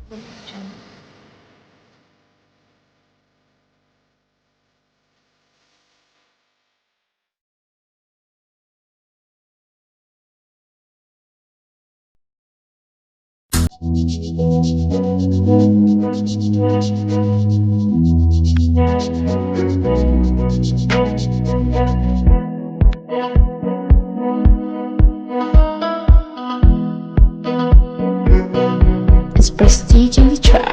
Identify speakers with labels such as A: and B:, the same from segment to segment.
A: It's prestige in the track.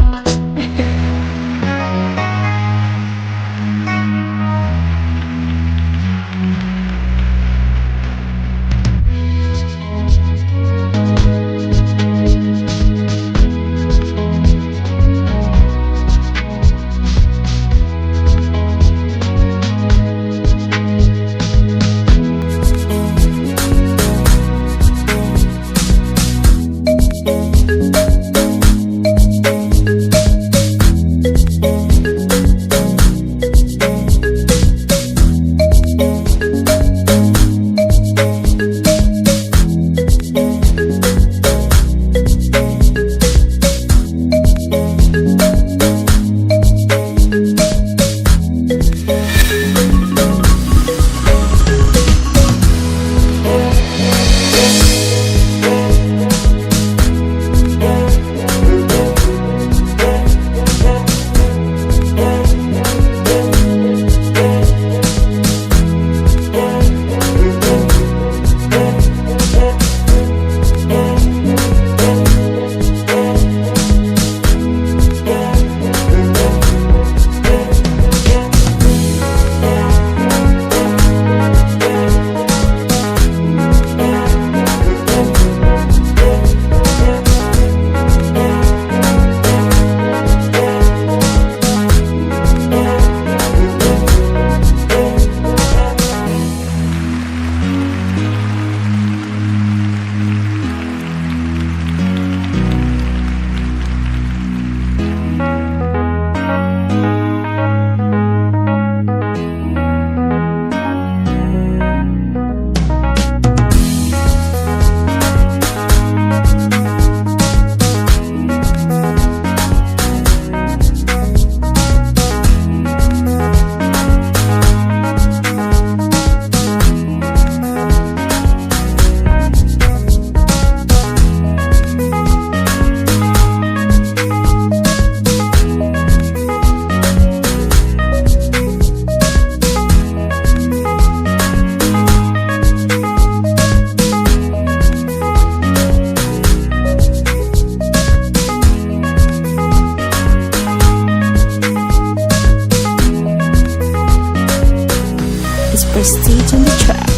A: Prestige in the track.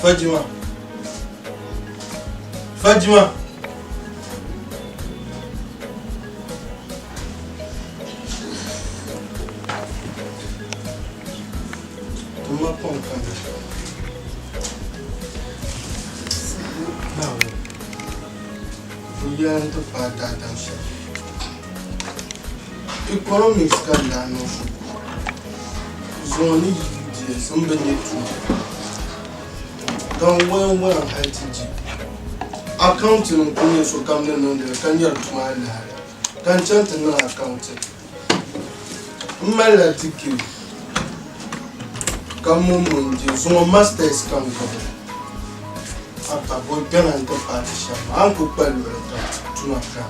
B: Fadima. Fadima. Tu m'as pas entendu. Báwo. Bóyá ń tó padà dáńṣẹ́. Economics kan lànà fún. Zoni UDS sun bane tu. Don wayan HTG. Accounting kun yi so kam nan da kan yar tuma na. Kan canta na accounting. Mala tiki. Kamu mun je so masters kan ko. Apa boy ganan ta fati shama. An ku palu ta tuma ka.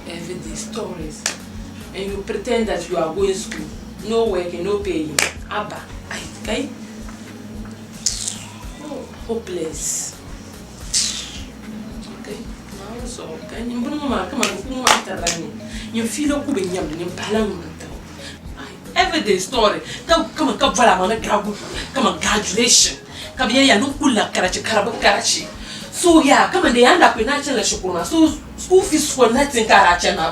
C: Everyday stories, and you pretend that you are going to school, no work and no pay. Abba, okay? Oh, hopeless. Okay, now so can you bring my come on, you feel like you're in Palang. Everyday story. Come on, come on, graduation. Come here, no kula karachi, karabu karachi. So yeah, come and they end up in natural shukuna. So school fees for nothing karachana.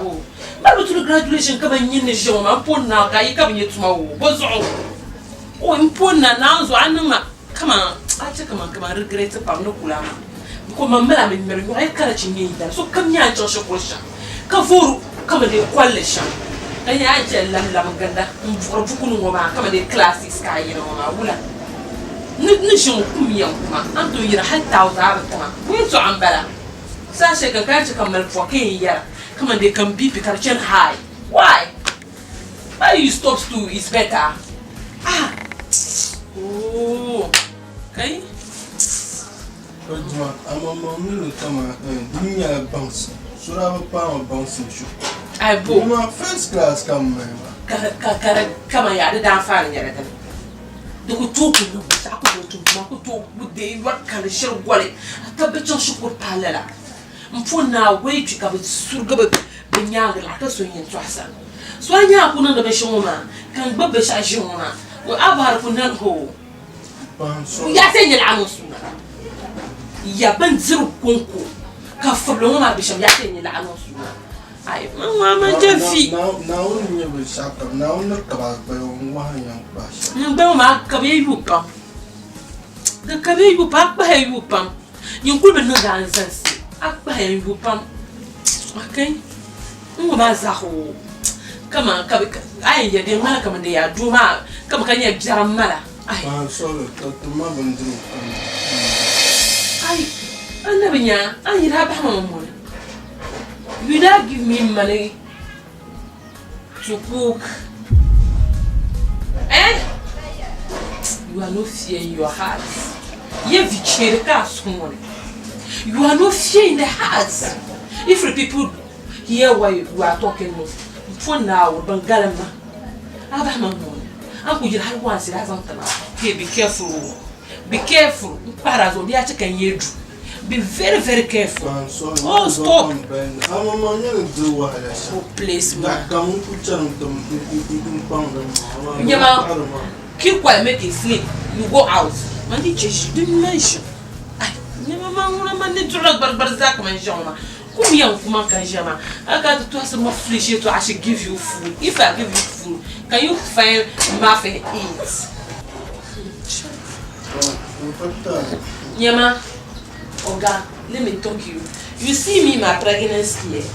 C: But to the graduation come and yin is your man put now, can you come here tomorrow? What's all? Oh, important now, so I know. Come on, I check come and regret the Pamnocula. Because my mother made me right catching you. So come here, Joshua question. Come and the coalition. And I tell Lamaganda, for Bukunuma, come and the classic sky, you know, Nishon Kumia, I'm doing a 100,000 out of time. We're so umbrella. Sasha can catch a camel for Kenya. Come and they can be Pikachu high. Why? Why you stop to is better? Ah. Oh. Okay.
B: I'm a moment come and bring me a bounce. Should have a pound bouncing shoe.
C: I bought
B: my first class come,
C: come on, I didn't find it. They could talk to you, I could talk with the what kind of shell wallet. I thought the Joshua would parallel. And for now, wait to cover Surgaba, Benyang, like a swing in Trassan. So I now put on the Beshoma, can Bubbish as you want. Well, I've had a hole. Yatin Anosuna. Yaban Zero Kunku. Kafalona Bishop Yatin Anosuna. I, Mamma Jeffy.
B: Now, you will shut up now, not about by one young passion.
C: You don't mark Cabe pump. The Cabe pump by you pump. You couldn't know the answers. Up by you pump. Okay? Mazaho. Come on, I didn't welcome and they are Duma. Come, can you jam mother?
B: I'm sorry, Dr. Marvin do.
C: I never know. I have home. You not give me money to cook. Eh? You are no fear in your heart. You have the cast morning. You are no fear in the hearts. If the people hear why you are talking, for now, Bangalama, Abaman, Uncle, you had once it hasn't come out. Hey, be careful. Be careful. Parazo, the Achacan you. Be very, very careful. Oh, stop. I'm a man do what I say. Oh, please, man. Come put keep quiet, make it sleep. You go out. Man, didn't mention. I never man to look but Zach mention. Come here, Kumakan. I got to have some more flesh to actually give you food. If I give you food, can you find muffin eat? Yama. Oga, let me talk to you. You see me, my pregnancy here.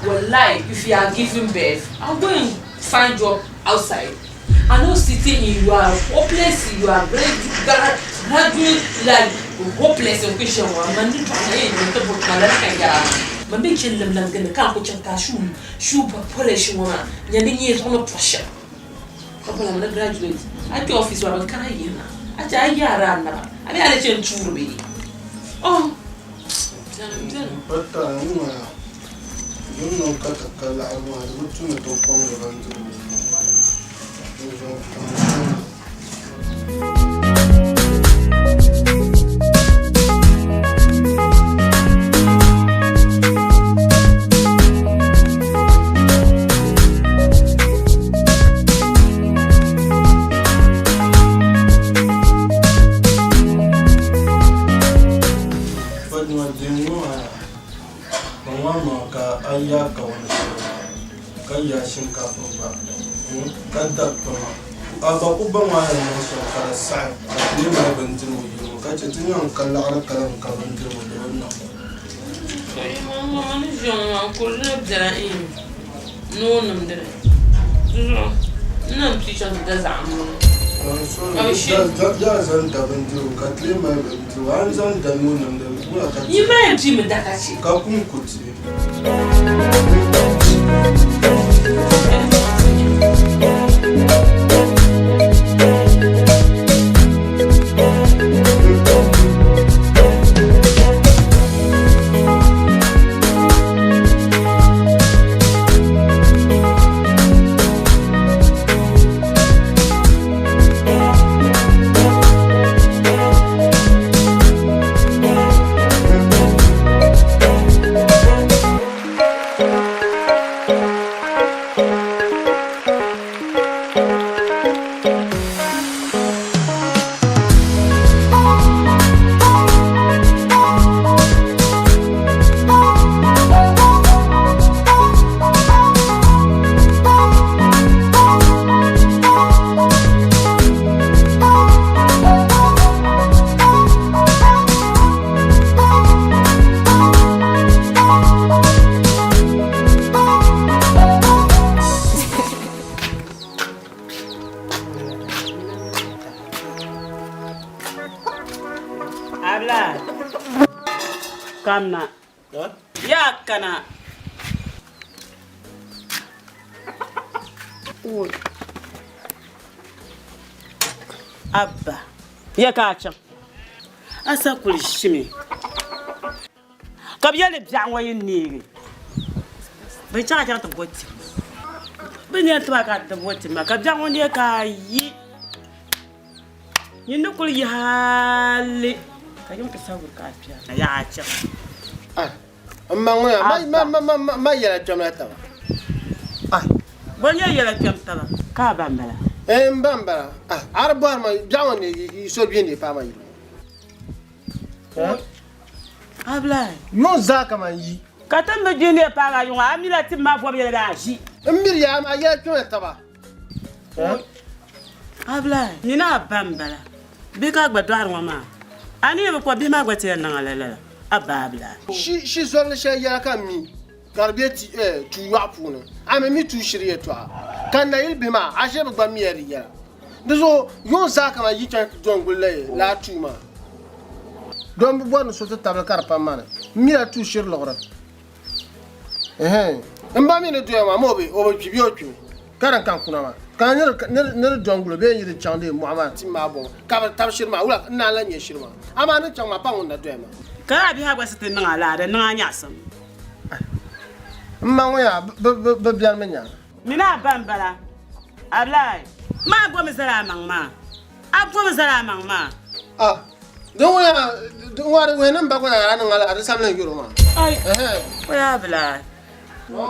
C: Well, like, if you are giving birth, I'll go and find job outside. I know sitting in you are hopeless, you are graduate, like, hopeless in question. I'm not trying to talk about my big children, I'm going to come with a shoe, polish one. Yanni is on a pressure. Couple of graduate. At the office, I'm carrying. At a year, I let you to me. Oh,
B: but you know, Katakala, I want to know you might be with that.
D: Abla. Kamna. Ya kana. Abba. Ya kacha. Asa kulishimi. Kabyale byangwa yinigi. Becha ta boti. Benya twa ka ta boti ma kabyangwa ne ka yi. Yindu kul yale. Kayum ta sagu ka pya. Ya acha.
B: Amma ma yala jamla ta.
D: Bonya yala kyamta ba. Ka bambala.
B: Mbambara. Arbar ma jawan ne so bien ne pa ma yi.
D: Abla.
B: Yon zaka man yi.
D: Katam be jini pa ga yon amila tim ma fo be da ji.
B: Mbir ya ma yala kyamta ta ba.
D: Abla, ni na bambala. Bi ka gbadwar wa ma. Ani be ko bi ma gbate na ngala. Ababla.
B: Shi so le she yala ka mi. Garbeti tu yapuna. Ame mi tu shiriye to. Kan na il bima a she ba mi yari ya. Dezo yon zaka ma yi tan jongule la tuma. Don bu bon so tabla karpa mana mira tu shir logra mba mi ne do ma mobe o bi bi o twi karan kan kuna ma kan ne dongulo be yiri chande muhammad ti ma bon ka tab shir ma wala na la nye shir ma ama ne chang ma pa wona do ma
D: Ka bi ha gwasete na ala da na anya sam
B: mma ya be bian me nya
D: mi na bambala Abla ma go mi sara mangma abgo mi sara mangma
B: don wara wenan ba ko na ran ngala ada samlan yuro ma
D: oya Abla
B: bo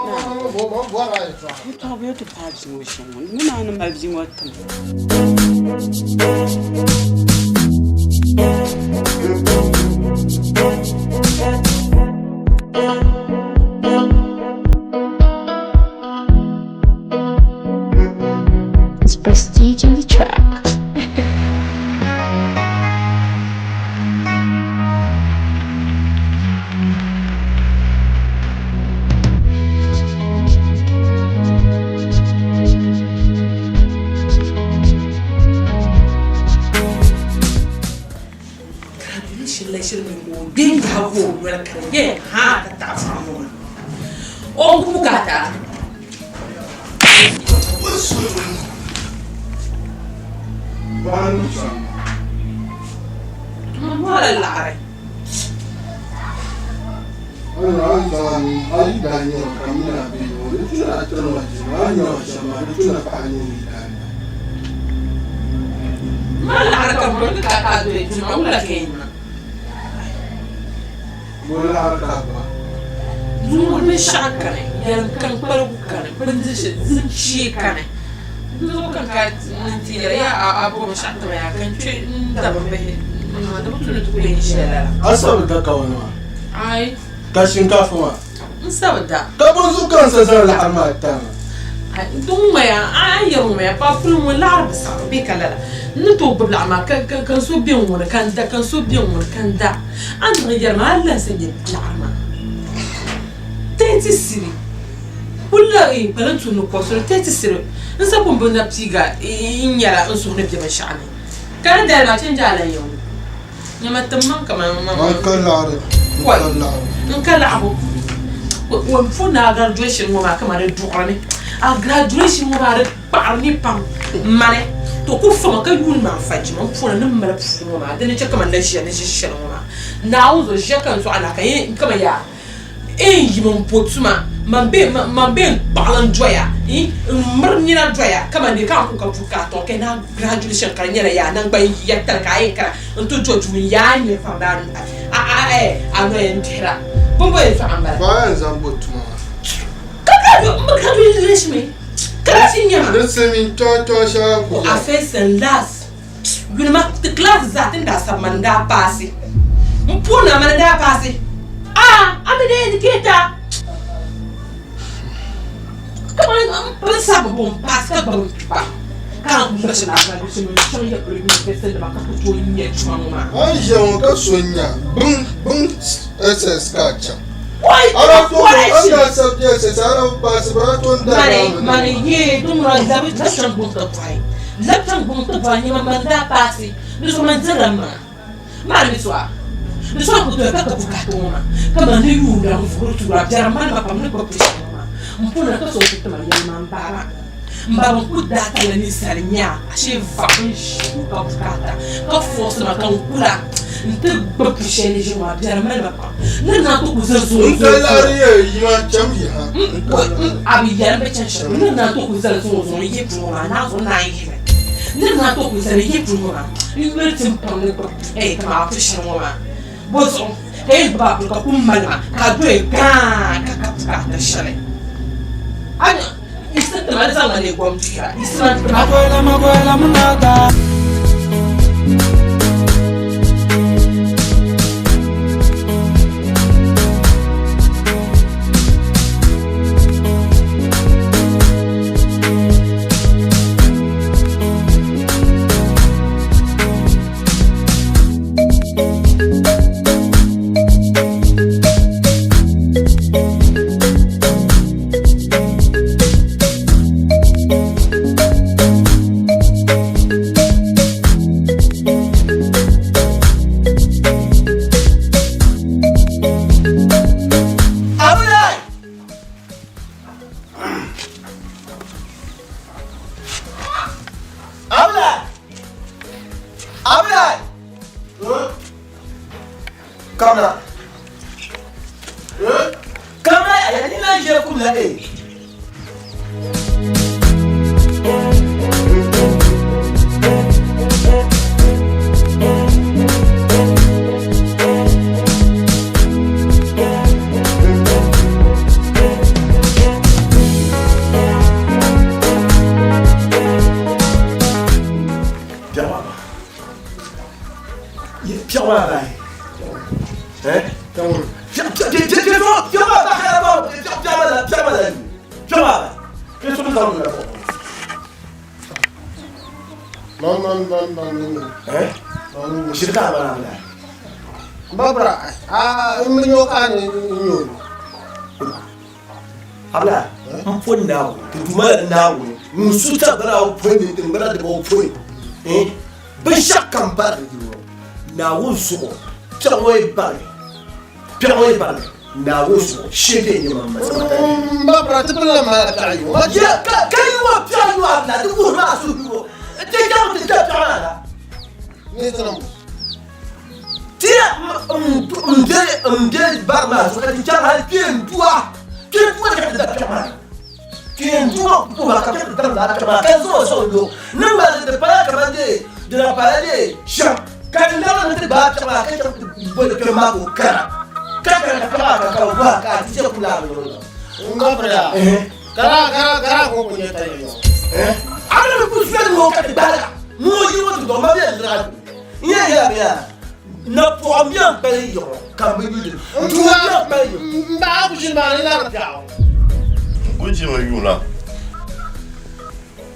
B: ra ya
D: to be to pa ji mo shan ni na na ma ji mo tam
A: It's Prestige in the track.
B: asabda kawana
C: ai
B: kashin kafuma
C: sabda
B: ka bonzu kansa zan la amata
C: dum maya ayyaru maya pa fulmu la bisa bi kala ni to bibla ma kan so bin wona kan da kan so bin wona kan da an rijar ma Allah sai ya la'ama tenti siri wallahi balantu no ko so tenti siri in sa kun bunda piga in yara in so ne bi ban sha'ani kan da ma canja lan yau ni matamman kaman
B: ma kalare
C: in kala abu wan funa graduation mo ma kamar duqrani a graduation mo ba parni pam mane to ku fama ka yun ma faji mo funa nan mala fu ma da ne ce kamar na shi mo ma na uzo je kan so ala kai kamar ya yi mon potuma mambe balan joya mar nyina joya kamar ne ka ku ka fuka to kai na graduation kan nyara ya nan ban ya tar kai kara to joju ya ne fa da a no entera bombo e fa ambara
B: ba en zambo tuma
C: kaka graduation kala sinya
B: da semi to sha ko
C: a face and last you know the class that in da samanda pasi mpuna manda pasi I'm an educator. Come on, let's have a bomb pass. Can't listen to that. Show you the
B: ai je ka sonya bum ss kacha
C: why?
B: anda subject sara pass baraton da
C: money ye don't run that with the book of why. Let them book the money, Manda Passy. This woman tell them, Mariswa. de so ko to ka ka bukato ma kama ne yu da mu furu tu ra jara man ba pam ne ko pushi ma mpona ka so ko ma ya man baba mbaba ku data la ni sarnya ashe va ka bukata ka force ma kan kula nte ba pushi ne je ma jara man ba pam ne na to ku zo
B: yi ma chambi ha
C: abi yara be chan shi ne na to ku zo zo yi tu ma na zo na yi ne na to ku zo yi tu ma ni le tim pam ne ba kama pushi mo ma bozo ba ka kumala ka do ka ta shale ana isn't the matter when they come to it's not
E: Magoela munada.
B: Babra, menyo kan nyo.
E: Abla, mpon nawo, tuma nawo. Musuta bara oponi, timbara de oponi. Be shakam bar diwo. Nawo so. Pyawe bar. Nawo so. Shede ni mama.
B: Babra tibla ma tayo.
E: Ya kayu wa pyayu abla, du ma so biwo. Te jamu te tapana.
B: Ni tanam.
E: Tia bar ma so ka tiara kien tua ka tapana. Kien tua ko ka tapana ka so do. Namba de para ka de la parade. Sham. Kan la na te ba tapana ka bo de ma ko kara. Ka wa ka ti ko la lo.
B: Babra. Kara ko ko nyeta yo.
E: Ana ko fere mo ka te bala. Mo yi wo do ma be ndra. Ya. Na pour bien payer comme il
B: Mba ku jima ni na ta.
F: Kuji ma yula.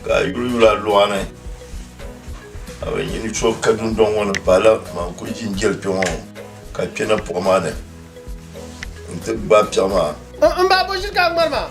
F: Ka yula loana. Awe ni cho kadun don wona bala ma kuji ngel pion ka pena pour ma ne. Nte ba piama.
B: Mba bo shi ka marma.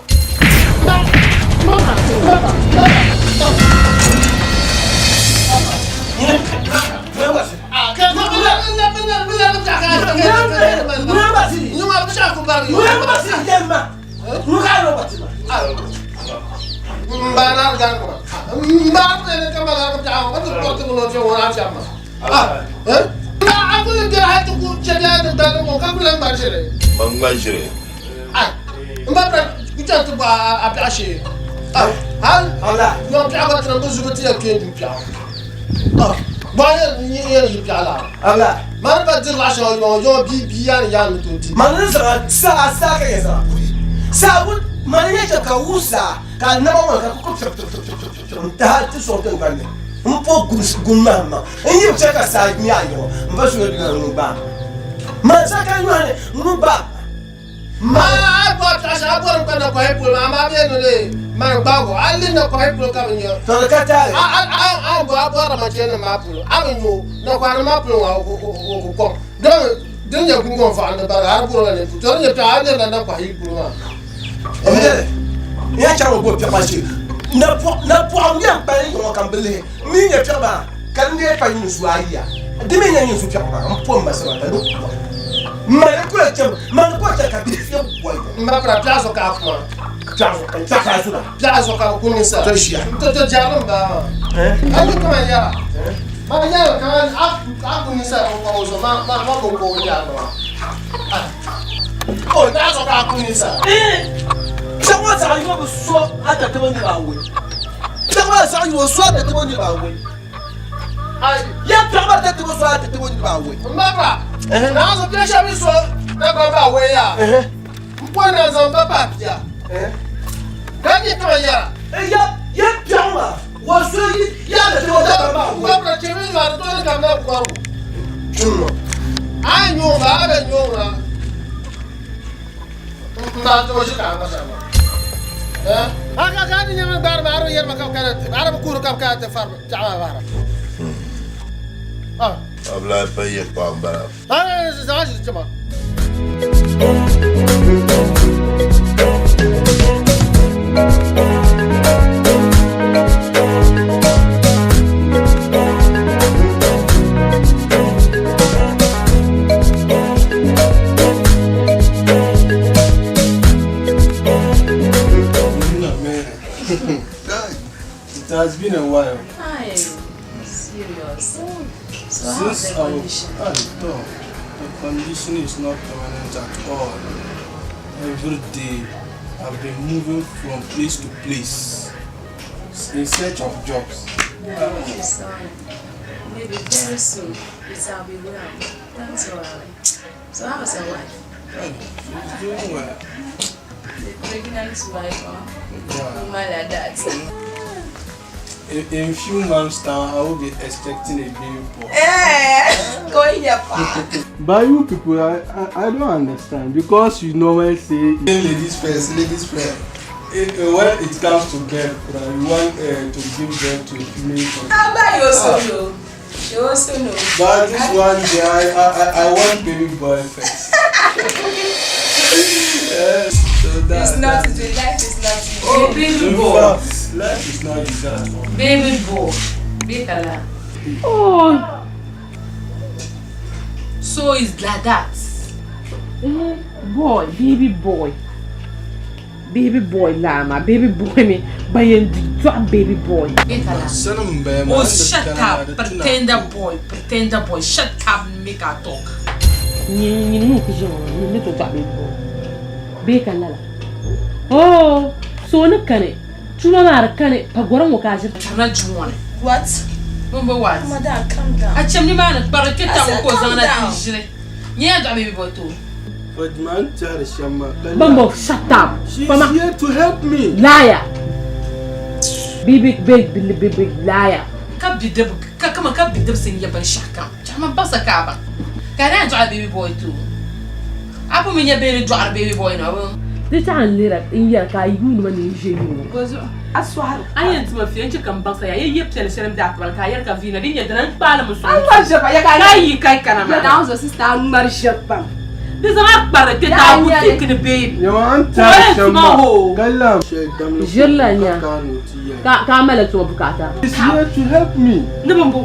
B: Man ba dir la sho yo bi yan to.
E: Man sa ka yesa. Sa wut man ya ka wusa ka na ma ka ko ta ti so kan kan. Mpo gumama. Enyi cha ka sa mi ayo. Mba so ga ngba. Man sa ka yone ngba.
B: Ma ba ta sa bo ko na ko e pul ma be no le. Man ba go ali na ko e pul ka nyo.
E: To ka ta.
B: Ba ma chen ma pul. Abenyo na kwa na ma pul wa ko. Don ya kungo fa na ba har pul na to ya ta ne na kwa hi pul ma.
E: Ya cha bo pya shi. Na po mi an pa yo kan bele. Mi ya pya ba kan ne pa yin su ayiya. De me nya yin su pya ba. Mpo ma sa ta do.
B: Mbapra plazo ka kuma. Plazo ka kuni sa. To jarum ba. Ani kuma ya. Ma ya ka kuni sa ko zo ma ko ya no. Oh, plazo ka kuni sa.
E: Sama sa yo so ata to ni ba we. Sama sa yo so ata to ni ba we. Ai, ya tama ta to so ata to ni ba we.
B: Mbapra. Na zo pia shabi so na ba we ya. Mpona za papa pia. Kani kama ya.
E: Ya tama. Wa so ya da to ba we.
B: Mbapra chimi ma to ni kama kwa. Ai nyonga ada nyonga. Nda to shi ka ba sama. Aka gani nyama bar maro yer makam kana arab kuru kam ka ta far jaama bara.
F: Abla paye pamba.
B: Zaji jama.
G: It has been a while.
H: I am serious. So
G: Since
H: how's the condition?
G: the condition is not permanent at all. Every day I've been moving from place to place in search of jobs.
H: Maybe very soon it will be well. That's all right. So how's your wife?
G: She's doing well.
H: The pregnant wife,
G: Yeah.
H: woman like that.
G: In a few months' time, I will be expecting a baby boy.
H: Go in your pa.
G: But you people, I don't understand because you normally say ladies first, ladies first. When it comes to birth, you want to give birth to a female.
H: How about you also know? You also know.
G: But this one day, I want baby boy first. Yes, so that,
H: It's not easy. Life is not easy.
C: Oh, baby
G: in
C: boy.
G: fact, life is not easy at all.
C: Baby boy. Bekala.
D: Oh,
C: So it's like that.
D: boy, baby boy. Baby boy lama, baby boy me. Bayan drop baby boy.
C: Bekala.
G: Send them by
C: Oh, shut up, pretender boy. Shut up, make her talk.
D: Ni no kijo, ni to drop baby boy. Beka lala. Oh, so no kane. Chuma mar kane pagora mo kaje.
C: Tana juwane.
H: What?
C: Number what?
H: Madam, calm down.
C: Acham ni mana barake
H: I
C: ta
H: said,
C: ko
H: calm
C: zana
H: down.
C: tijire. Nya da baby boy to.
G: But man, tell Shama.
D: Bambo, shut up.
G: She's
D: Mama,
G: here to help me.
D: liar. Big liar.
C: Ka bidab ka kama ka bidab sin ya ban shaka. Chama basa ka ba. Ka na da baby boy to. Apo me nya baby do baby boy na wo.
D: This time later, in your car, you know when you shame.
H: Aswad.
C: Ayan tuma fi yanci kan basa ya yep tele selam da akbar ka yar ka vina din ya dan bala musu.
H: Japa, ya
C: Kai kai kana ma.
H: Now, sister, Marjapa.
C: This is akbar te ta ku tik ni baby.
G: You want to
C: Where's
G: Shama?
C: Maho?
G: Kalam.
D: Jirlanya. Kamala to bukata.
G: She's here to help me.
C: Na bambo.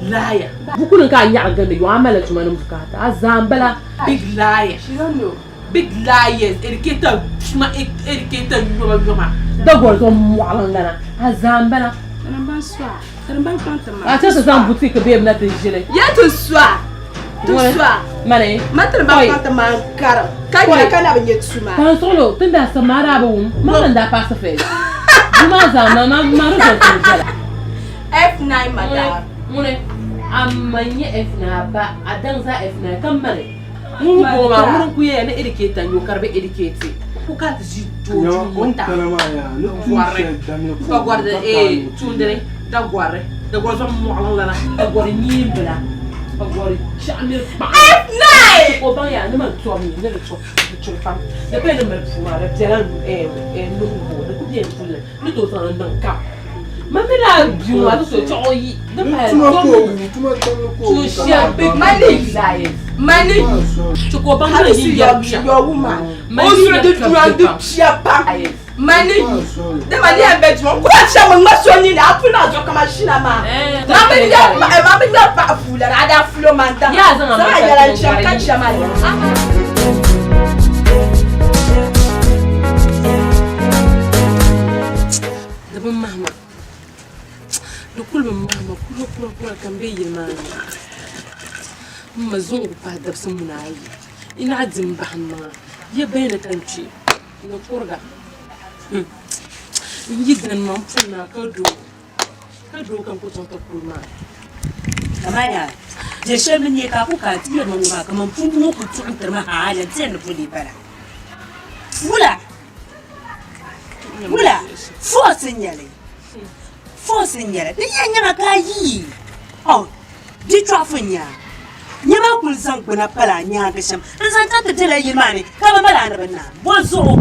C: Liar.
D: Bukunin ka nya ga yo amala to manum bukata. Azambala.
C: Big liar.
H: She don't know.
C: Big liars. Educator ma educator nyoma.
D: Dagor to mwalangana. Azambala.
H: Saramba soir. Saramba quantum.
D: A tsa zan boutique babe na te jile.
H: Ya to soir. To soir.
D: Mane.
H: Matramba quantum cara. Kai kana benye tsuma.
D: Kan solo tunda samara ba wum. Mama da passa fe. Duma za mama maru da jela.
H: F9 madam.
D: Mune amanye F9 ba adan za F9 kan mane.
C: Mun ko ma mun ku ye na educator yo karbe educate. Ku ka ta ji
G: You
C: joju
G: want
C: monta.
G: Kalama ya.
C: Ba guarda tundere da guarre. Da guarda mwalangana. Da guarda nyimbela. Ba guarda chamir ba.
H: F9.
D: Ko ban ya ne man to mi ne to fam. De pe ne me fuma re tela no ko de ku bien fulle. Ni to san nan ka. Mamela biwa to so cho yi. De pa to share big
H: Manage.
D: lies.
H: Manage.
D: To ko ban
H: How
D: na
H: is
D: yin
H: your
D: ya.
H: your woman?
D: Man,
H: Also,
D: you
H: the
D: don't
H: Chiapa.
D: Lies. Mani. De mani embedjement. Quoi ça me masoni na apuna zo kama shina ma. Mami ya pa fula ada fulo manta. Ya zanga ma. Ya la chaka chama. Dabo mama. Dukul mama kula kambe yema. Mama zongo pa dabsa munai. Ina adzim bahma. Ya bayna kanchi. No kurga. Yidden man puna kado kan ko tonto kulma
I: kamaya je shebe ne ka ku ka tiye man ba kaman fungu ku tun ma hala tin fuli bara wula force nyale de yanya ka yi oh di trafunya nyama kul san kuna pala nya ga sham san ta tele yimani ka ba mala na banna bozo.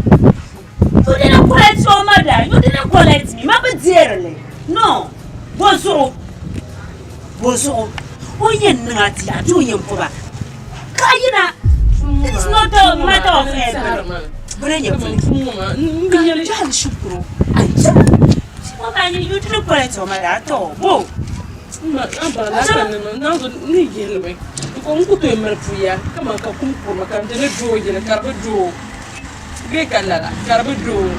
I: You didn't collect your mother. You didn't collect me. Mama dearly. No. Bozo. Oh, you naughty. I do you for that. Kayina. It's not a matter of head. But then you're you didn't collect your mother at all. Whoa.
G: Gekala karbudu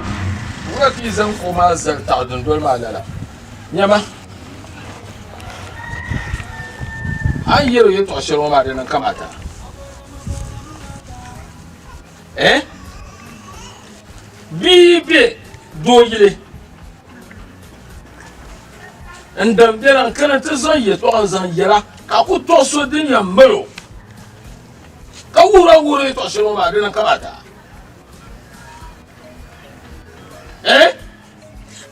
G: wati zan kuma zalta dun dol malala nyama an yero yin to shiro ma da nan kamata bibe doyile ndam deran kana ta zan yi to zan yira ka ku to so din ya maro ka wura to shiro ma da nan kamata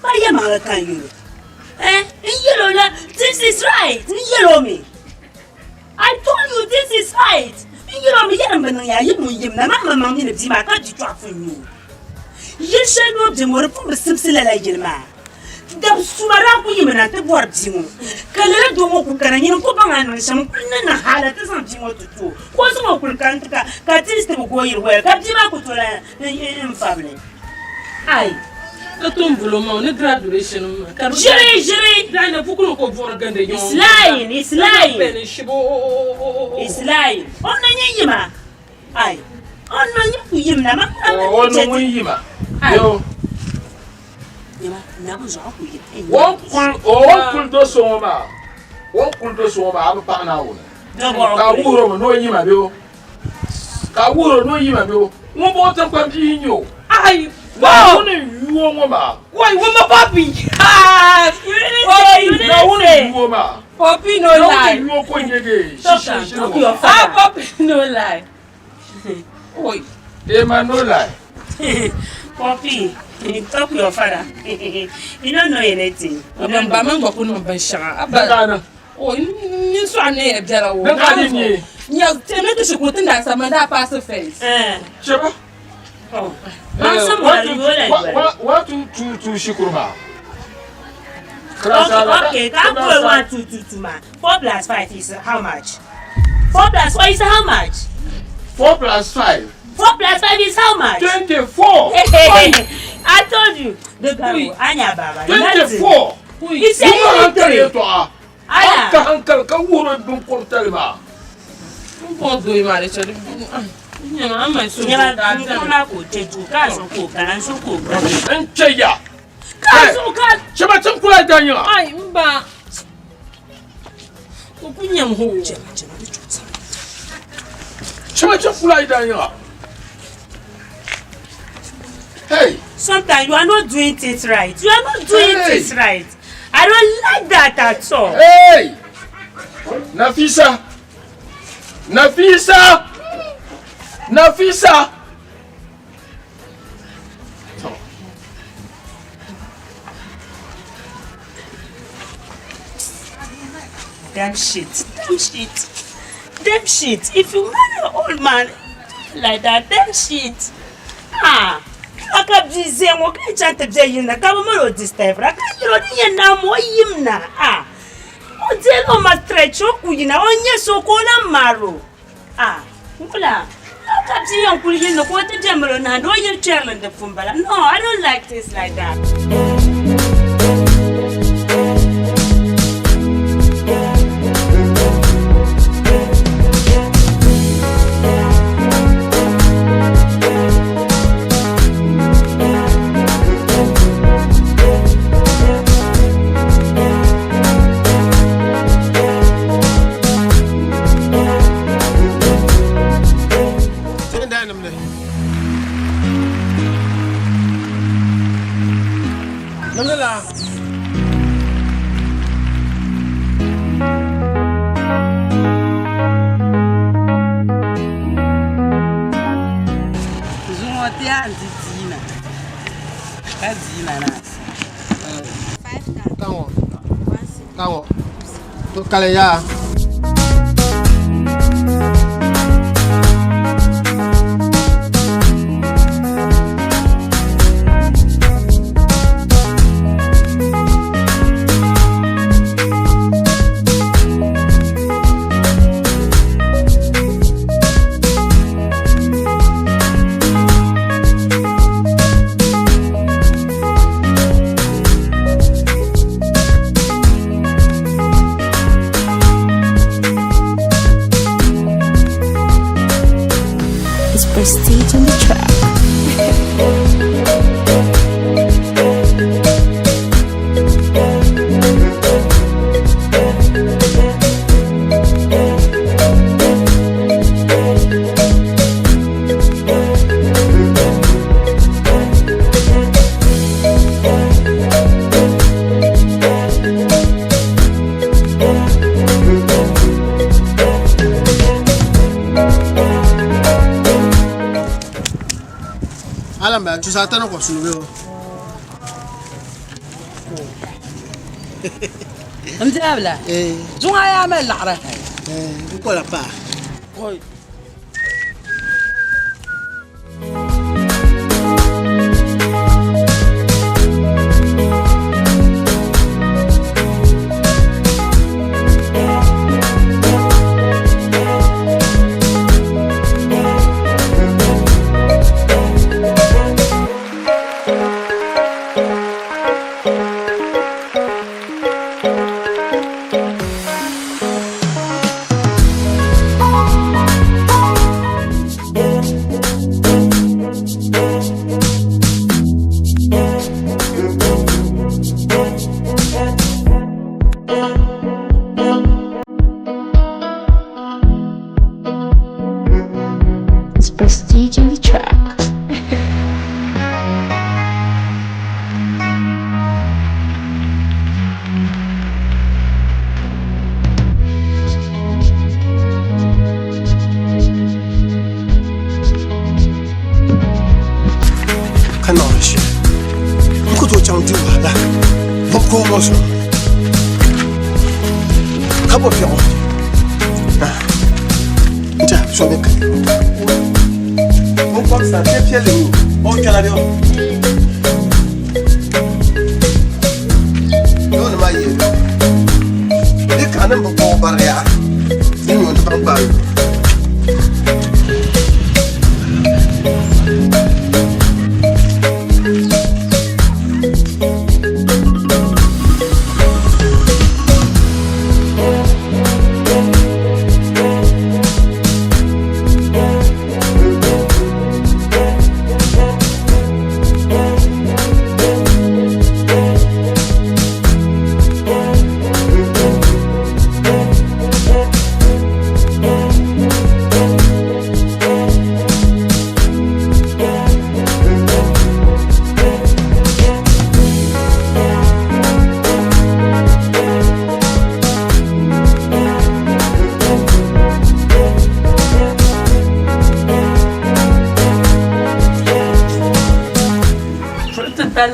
I: Maria Malakan you. You this is right. You me. I told you this is right. You me, you mama in the Dima can't drop for me. You shall not do more from the Simpson like your man. The Sumara women at the word, Timo. Kalera do more can you go on some Nana something what to do. What's more could can't go your way, Captima in family. Aye.
D: The tumbulo ne graduation
I: Jiri
D: dana fukulo ko for gande yo
I: It's lying Onna nyima ai onna nyiku yimna ma
G: onna yima yo
I: yima na buzo ku yim
G: won kul do so ma aba pa na wo ka wuro mo no yima be o ka wuro no yima be o won bo tan kwam di nyo
D: ai
G: wow you woman
D: why woman papi
I: you didn't say
D: papi no lie
G: you ko nyege
D: papi no lie oi
G: man no lie
I: papi talk to your father you don't know anything
D: ba man go kuno ban sha abana oi ni so ane e bela wo
G: ka di ni
D: nya teme to shikutin da samanda pass face
G: sheba what to shikurma
I: okay, can't go 1 2 2 2 man. 4 plus 5 is how much? 4 plus 4 is how much?
G: 4 plus 5.
I: 4 plus 5 is how much?
G: 24.
I: I told you. The girl, Anya Baba.
G: 24.
I: He said 3.
G: Anya. Uncle, come on, don't call Telma.
D: Don't do my child. I'm my son.
I: I'm not going to do gas or cook and so cook.
G: And Chaya.
I: Chaba
G: Chakula Daniel.
D: Ai, mba. Kunyam ho.
G: Chaba Chakula Daniel. Hey.
I: Sometimes you are not doing it right. You are not doing it right. I don't like that at all.
G: Hey. Nafisa.
I: Damn shit. If you marry an old man like that, damn shit. I can't be saying what I can't tell you. I can't this time. I can't na mo yimna. O tell o ma stretch o kujina o nye so ko na maro. Wala. see Uncle in the quarter gentleman and all your chairman the Fumbala. No, I don't like this like that.
B: Kalaya.
A: Prestige on the track.
B: Tu s'attends quoi sur le
J: On diable. Tu as mal là.
B: Pourquoi la part?
J: Oui.
A: Prestige on the track.
B: Kanosh. Look what you do. Beaucoup more. Couple of your so make on pense à pied les on calabio non ma yé les canons beaucoup barrière ni on ne pas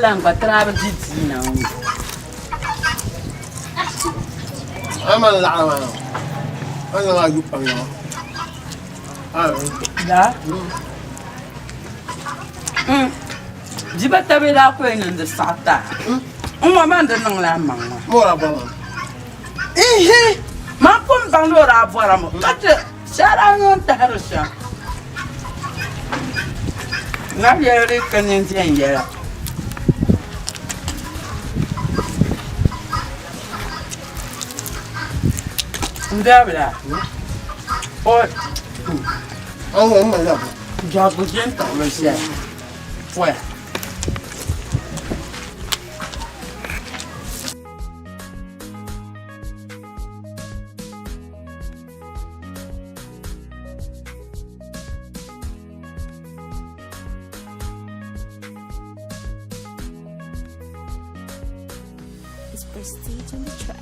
J: Lamba trava de não.
B: Ama la ama. Ana la yupa no.
J: Da? Jiba tabe la ko en de sata. Mama de não la mama.
B: Mora baba.
J: Ma pom bang lo ra bora mo. Kat sara ngon ta harusha. Na yere kanin tiyan yara. Ndabla. O
B: An ma la.
J: jabu jenta mesiya. Foi.
A: It's prestige on the track.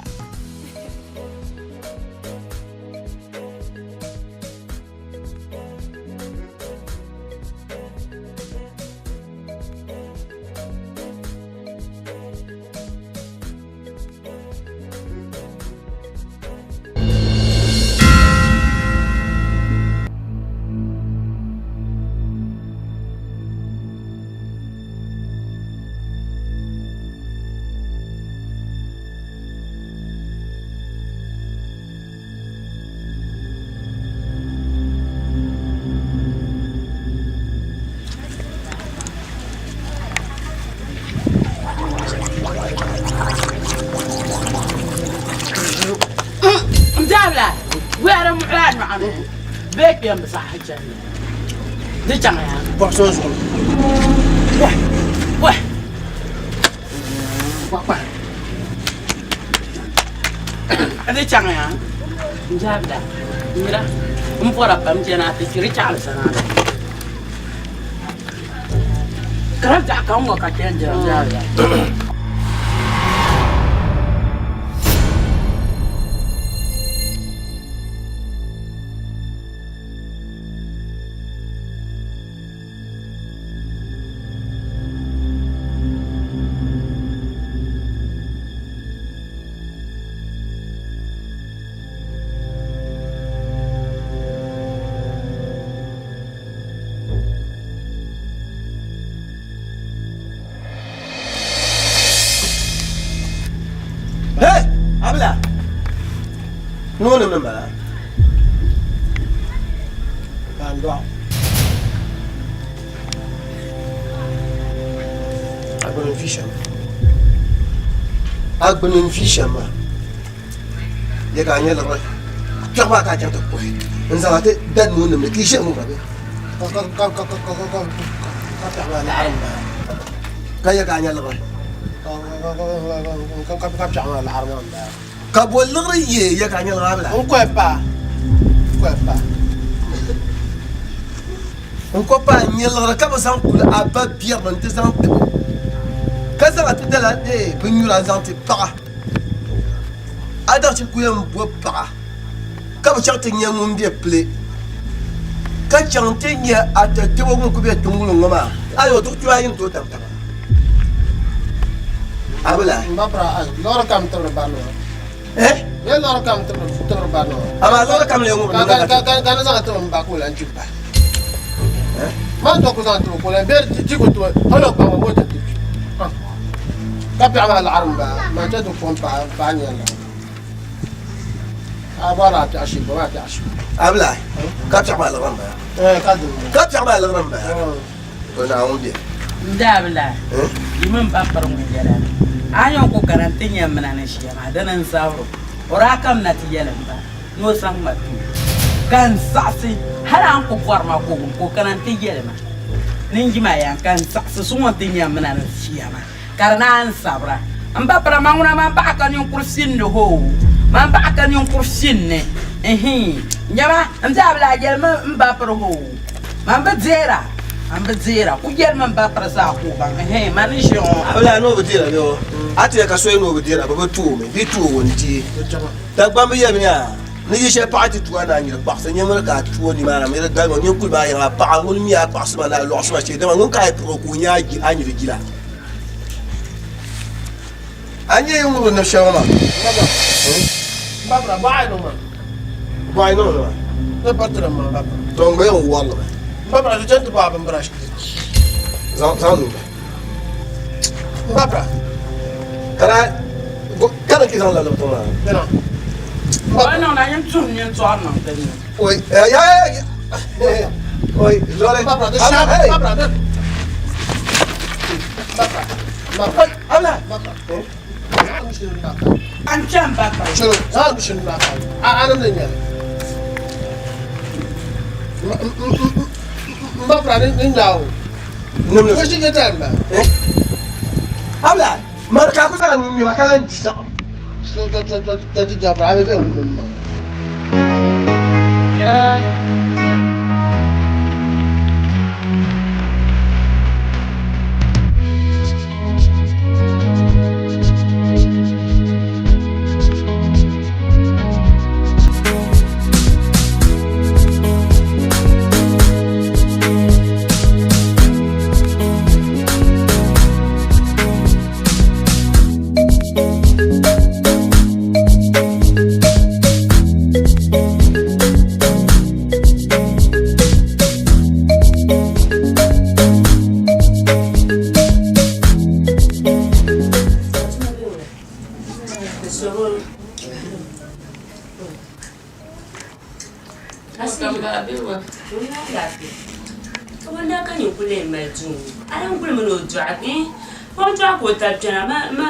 J: Ndabla. Wera mu'lan ma'ana. Bek yam صح جاني. دي جانا يا.
B: Boxon zo.
J: Wah.
B: Wah.
J: Ada cang ya. Ndabla. Mira. Mpora pam jana te kiri chal sana. Kerja kamu ka kenja ndabla.
E: Hey, habla. No, no, no, no.
B: Ando. Agbonin fisha ma. Ya ka anya la ba. Ka ba ka jang to ko. Nza ta dan no ne ki she mu ba be. Ka ta ba la aram ba. Ka ya ka anya la ba. Ka ta la aram ba. Ka bo lgri ye ya ka anya la ba. On quoi pas. Quoi pas. On quoi pas nyelra ka ba san kula aba bier ban te san te. Ka sa ta de la de bunyura san te para. Ada ci kuyam bo para. Ka ba charte nyam mum de ple. Ka chante nya ata te wo ko be tungulu ngama. Ayo to tuwa yin to tam tam. Abula. Mbapra lora kam to bano. Eh? Ya lora kam to bano. Aba lora kam le ngum. Ka na to mbako lan jumpa. Eh? Ma to ko zan to ko lan ber ti ko to halo pa mo to. Ka pa ala aramba ma ta to pompa pa nya la. Abara ta shi ba ta shi. Abla. Ka ta ala aramba. Ka ta ala aramba. Ko na onde.
J: Ndabla. Yimin papar mu jara. Ayon ko karantin yamma na shi ma danan sauro. Ora kam na tiyalan ba. No san matu. Kan sasi har an ko forma ko karantin yelma. Ninji ma yan kan sasi sumo tin yamma na shi ma. Karena an sabra. Amba para manguna man ba kan yon kursin no ho. Man ba kan yon kursin ne. Nyama ndabla yelma mba para ho. Man ba zera. Amba zera ku yelma mba para sa ko ba. Manisho.
B: Abla no budira yo. Ati ka so no budira ba tu me bi tu wonti. Da gbam yem ya. Ni je parti tu ana ngi ba sa nyama ka tu ni mana me da mo nyukul ba ya pa ngul mi ya pa sa na lo sa che da ngun ka pro ku nya gi anyi de gila. Anye yung na shawma. Babra ba no ma. Ba no no. Da patra ma babra. Tongo yung wala. Babra je tu ba ban brash. Zan Babra. Kana ki zan la lo toma. Kana.
J: Ba no na yam tun yin to an no.
B: Oi, ya.
E: Oi, Zole.
B: Papa, the
E: Abla,
B: shop.
E: hey.
B: Papa.
E: Abla.
B: Papa.
J: Ancam papa.
B: Chelo, za mu shin papa. Anan ne. Papa ne ngawo.
E: Num.
B: Ko shi ke tamba.
E: Abla. Marka ku sa mi makalan jita.
B: So to jabra ave be mu.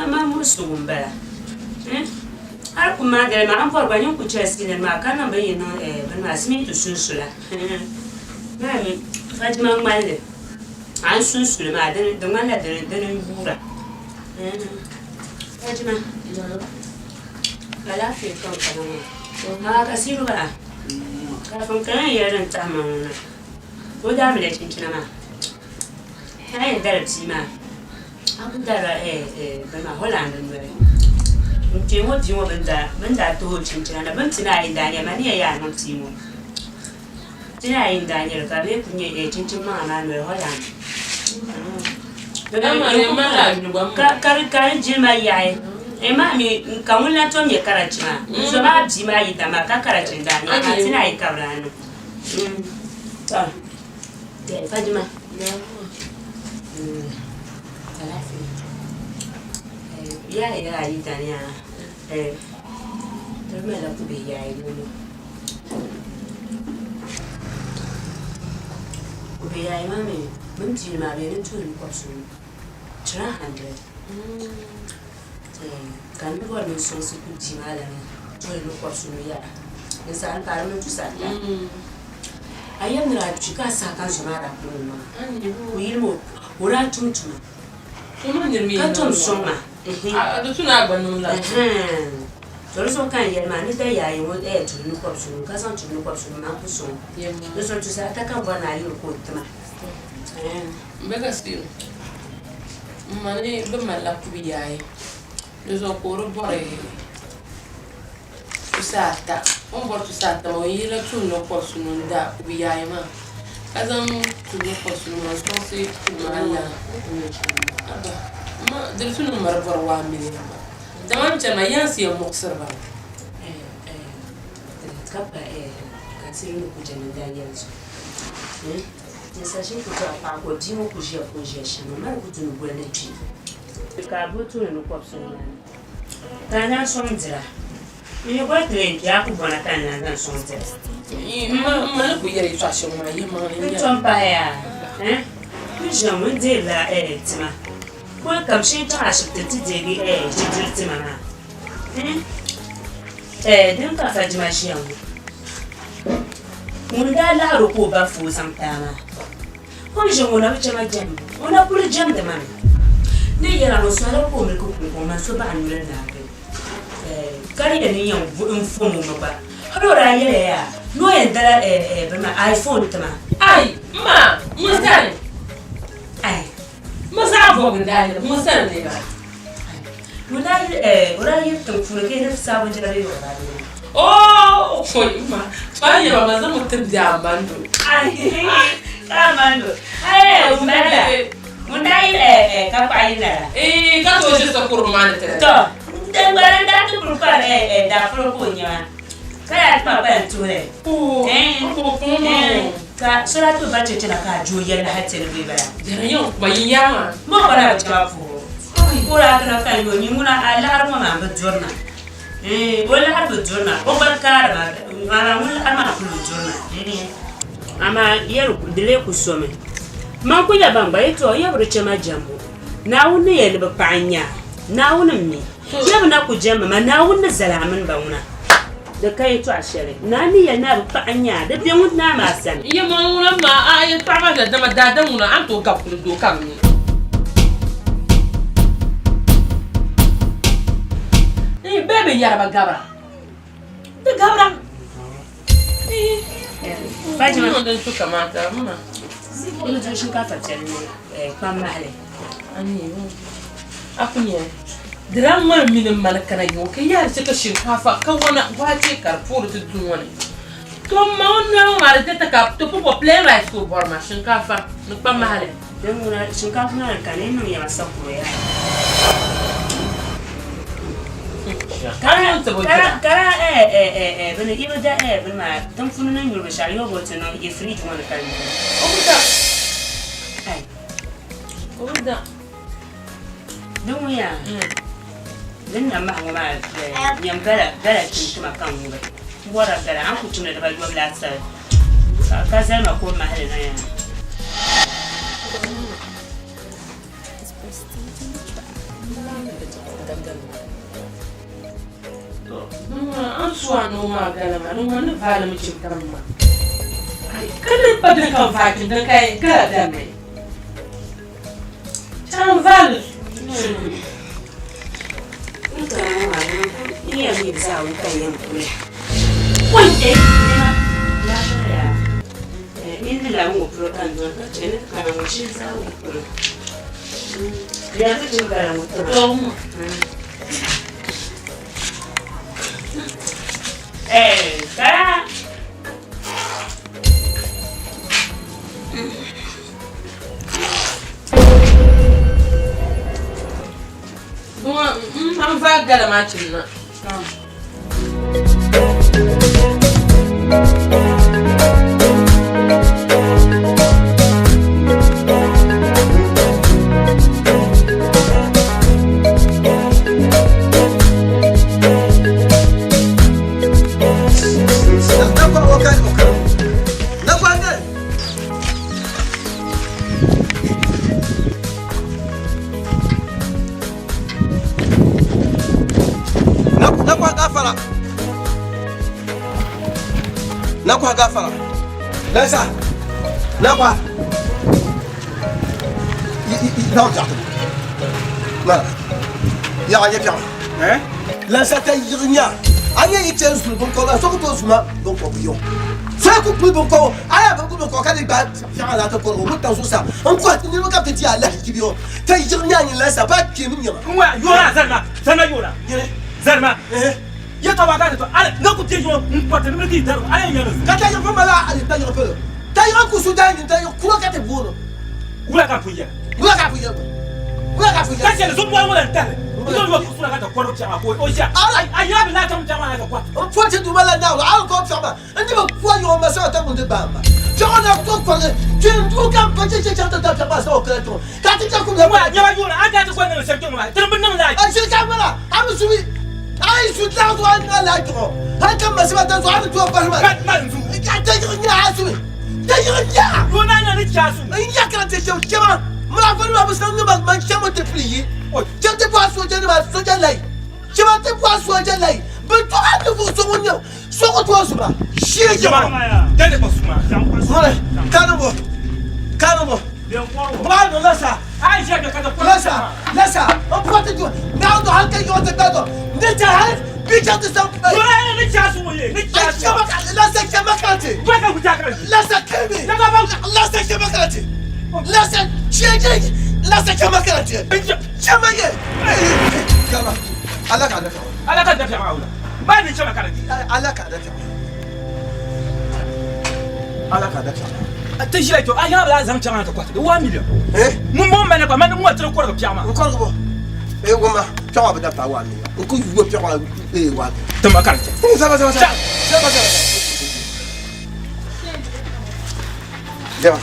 I: ma musum bala har kuma da ma an farba yin ku ce skin ma kana bayyana ban ma simi to sunsula mami Fatima malle an sunsula ma da mala da bura Fatima kala fi kan kana ha kasiru ba kafin kan yaran ta mana ko da mu da cincina ma ai darasi ma aku dara bana Holland nwere nke mo ti mo benda to chinchina na bentina indanya mani ya no timo tina indanya ka be kunye chinchin ma na nwere Holland kar jima yae ma mi kamula to me karachima so ba jima yita ma ka karachin danya ma tina yi kabrano ta de Fatima ya yi tanya terima la ku be ya yi no ku be ya yi mami mun ji ma be ni tun ko su 300 kan ko ni so su ku ji ma la to ni ko su ya ni san ka mun tu sa ya ayam na chika sa kan so ma da ku ma ku yi mo ora tuntu ka ton so ma
D: adu tuna gbanun la
I: so so kan yer ma ni da yayi mo tu ni ko su ka san tu ni ko su ma ku so do so tu sa ta kan bona yi ko tuma
D: mbega still mani be mala ku bi yayi do so ko ro bore usata on bor tu sata mo yi la tu no ko su no da ku bi yayi ma kazan tu ni ko su no so se ku mala ما درتون مربر وامي تمام تما ياسي مقصر با
I: تكبا كاتيرو كوجنا دانيالز نساشي كوجا باكو ديمو كوجيا كوجيا شنو ما كوتو نقول نجي كابوتو نكوبسو كانا سونزرا ni ko tren ya ku bona kana na sonzera
D: ma ku yere fashion ma yema
I: ni tompa ya ni jamu de la tima ko kam shi ta ashibta tijeri jijirti mana din ka Fatima shi yamu mun da la ko ba fu samtana ko je mun na bice majam mun na kula jam da mana ne yara no so ala ko me ko ma so ba anure na kari da ni yan in fu mu ba hado ra yele ya no yanda ba ma iPhone tama
D: ai ma musan
I: ai
D: musa bogun da musan ne ba
I: wala yi tamfura kai na sabon jirare wa rayuwa
D: oh ma baye ba maza mutum da amando
I: ai amando munda yi ka kwayi na
D: ka to je sa kurmana ta
I: to dan baran da ta kurfa da farko nya kaya ta ban ture ka sura to bace tana ka joyar da hatin bai bara
D: da yau bayin yama
I: mo bara ta fu kura kana kan yo ni muna alar mo ma bajorna wala har bajorna ko barkar ma mun har ma kullu jorna ama yero dile ku some man ku ya bamba eto ya bro chema jambo na wuni ya liba panya na wuni mi ya na ku jama ma na wuni zalamin bauna da kai to ashere na ni ya na panya da bi mun na ma san
C: iya ma wuna ma ai ta ba da madadan wuna an to ka ku do kan ni bebe yaraba gabra de gabra
I: Fatima
C: don suka mata muna
I: ina jin shinkafa ce kwan mahale
C: ani akunye diran mar minin malakana yo kai yar cika shinkafa kan wani gwace karfur tudun wani to ma wannan mara ta ka to po plain rice ko bor ma shinkafa ni kwan mahale
I: dan muna shinkafa na kanenu ya masako ya
C: Kara
I: bana iba da bana tan funan yurba shariyo goto no ye fridge wani kan
C: oda
I: don ya dan na ma ma yam gara kin kuma kan mu wara gara an ku tuna da ba duwa blasta ka sai ma ko ma hada na ya
A: It's prestige in the trap.
C: an suwa noma galama noma na fara mucin kamma kada badin kan fakin dan kai gara da mai can valu
I: iya mi bisa un kai yan kule wanda ya fara in la mu pro kan don ka ce ne kana mu shi za mu pro ya ta jin gara mu to cara.
C: An va gala machin na.
E: Nakwa gafara. Lansa. Nakwa. Non, ça. Voilà. Ya ya bien. Hein? Lansa ta yirnya. Anya ite sul bon ko so ko suma bon ko biyo. Fa ko plus bon ko. Aya bon ko ka di ba. Ya la ta ko mo ta so sa. On ko ni mo ka petit ala ki biyo. Ta yirnya ni lansa ba ki mi nyama.
K: Wa yora zarma yora. Zarma. Ya ta waka to ala ngaku tejo mpata nimeki daru ala nyano
E: kata yo mala ali ta yo pelo ta yo ku sudan ni ta yo ku ka te bono
K: ula ka puya ta se zo mwa wala ntale yo yo ku sura ka to ko chama ko o sha aya bi na tam chama na ko
E: o pote du mala na ala ko chama ndi ba ku yo ma sa ta mo de bamba chama ko ko tu ndu ka pa che cha ta ta ba so ka to ka ti ta ku
K: wa nyama yora aka ta ko na se to ma tirbu nan la
E: a se ka mala amu subi ai su ta zo an ala ko hakan ma sa ta zo an to ba ma ka ta yi ni asu ta yi ni ya
K: ko na na ni chasu
E: in ya kan te chama mala fa ma sa ni ma chama te plier je te pas so je ne ma so je lai chama te pas so je lai ben to an vous so wonyo so ko to so ba shi chama
K: dele ko suma
E: mole kanobo ba no lasa
K: ai je ka ta ko
E: lasa on porte tu na do halka yo te tato ne ta hal bicha te sam
K: ko na ni chasu mo ye ni chasu
E: lasa chama kante
K: ba ka ku ta ka
E: lasa kemi
K: na ba
E: lasa chama kante lasa cheje lasa chama kante chama ye kama ala ka
K: da ta maula ba ni chama kante
E: ala ka da
K: ta jira to aya la zam chama ta kwata 1 million mun bon mena kwa man mo tra ko piama
E: ko ko goma chama ba da pa 1 million ko yu piama wa
K: ta makarta
E: ça va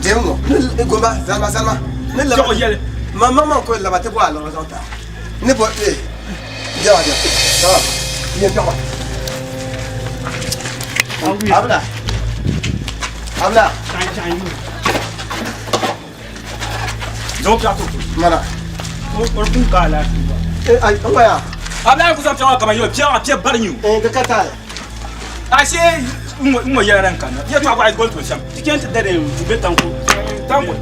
E: Demo goma salma ne la
K: ko yele
E: maman ko la ba te boire la raison ta ne bo ça va bien piama abla Abla.
K: Donc ya to.
E: Mara.
K: Ko kun kala.
E: Ai waya.
K: Abla ku sabta kama yo pia barnyu.
E: Ga kata.
K: Ashe mo yaran kan. Ya ta ba gol to sham. Tiken ta dare tu betan ko. Tango.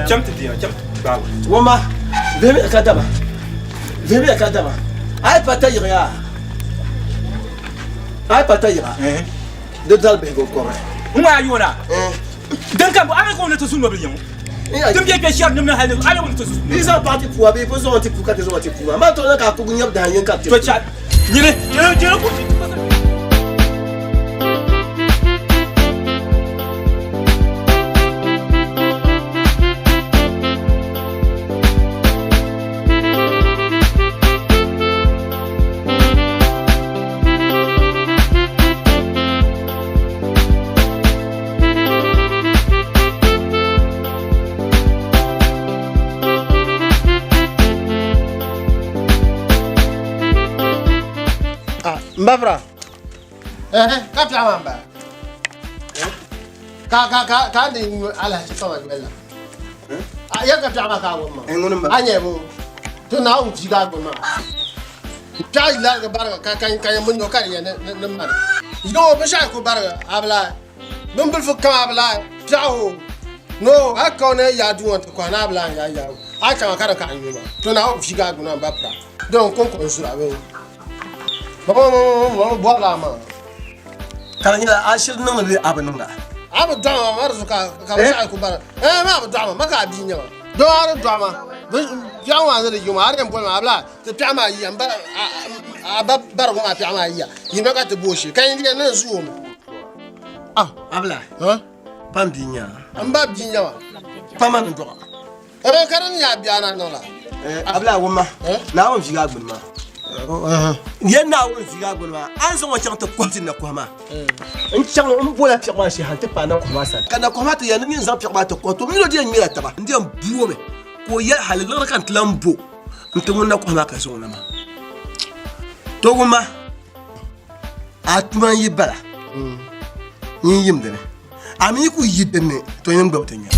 K: Cham ta dia, cham. Ba.
E: Wama. Vemi akadaba. Vemi akadaba. Ai patayira. Ai patayira. De dalbe go kore.
K: Uma yona. Dan kan ba ko ne to sunu bilyan. Dem bien que cher ne me halle. Allez on to sunu.
E: Ils ont parti pour abi, ils ont été pour quatre ont été pour. Ma ton ka ko nyab da yen ka.
K: To chat. Nyire, je ko.
B: Mbavra. Ka pya mamba. Ka ni ala fa wa bella. Ya ka pya ma ka wo ma.
E: Engono ma.
B: Anye bo. To na u ji ga go ma. Ta ila ga barga ka mun yo ka ya ne ma. Yo ba sha ko barga abla. Mun bul fu ka abla. Pya ho. No, I can't ya do want to go na abla ya. I can't ka anyu ma. To na u ji ga go na mbapra. Don kon ko sura be. Boa lá, mano.
E: Cara, ainda acho que não é aba não dá.
B: Aba drama, mas o cara sai com bara. Aba drama, mas a binha. Do drama. Já uma vez eu mar em põe abla. Te pama aí, aba bara com a pama aí. E me gata boche. Quem dia não zoom.
E: Abla. Pandinha.
B: Amba binha.
E: Pama não do.
B: Cara ni abiana não lá.
E: Abla woma. Na on figa gbema. Yen na won figa gbema. An so won ta continue ko ma. En chang on bola fi ma shi han te pa na ko ma sa. Kana ko ma te yan ni zan fi ma te ko to mi no di mi la taba. Ndiam buwo me. Ko ya halal kan tlambo. Ntumun na ko ma ka so na ma. To woma. Atman yibala. Yin yimdene. Ami ku yidene to yin gbawtanya.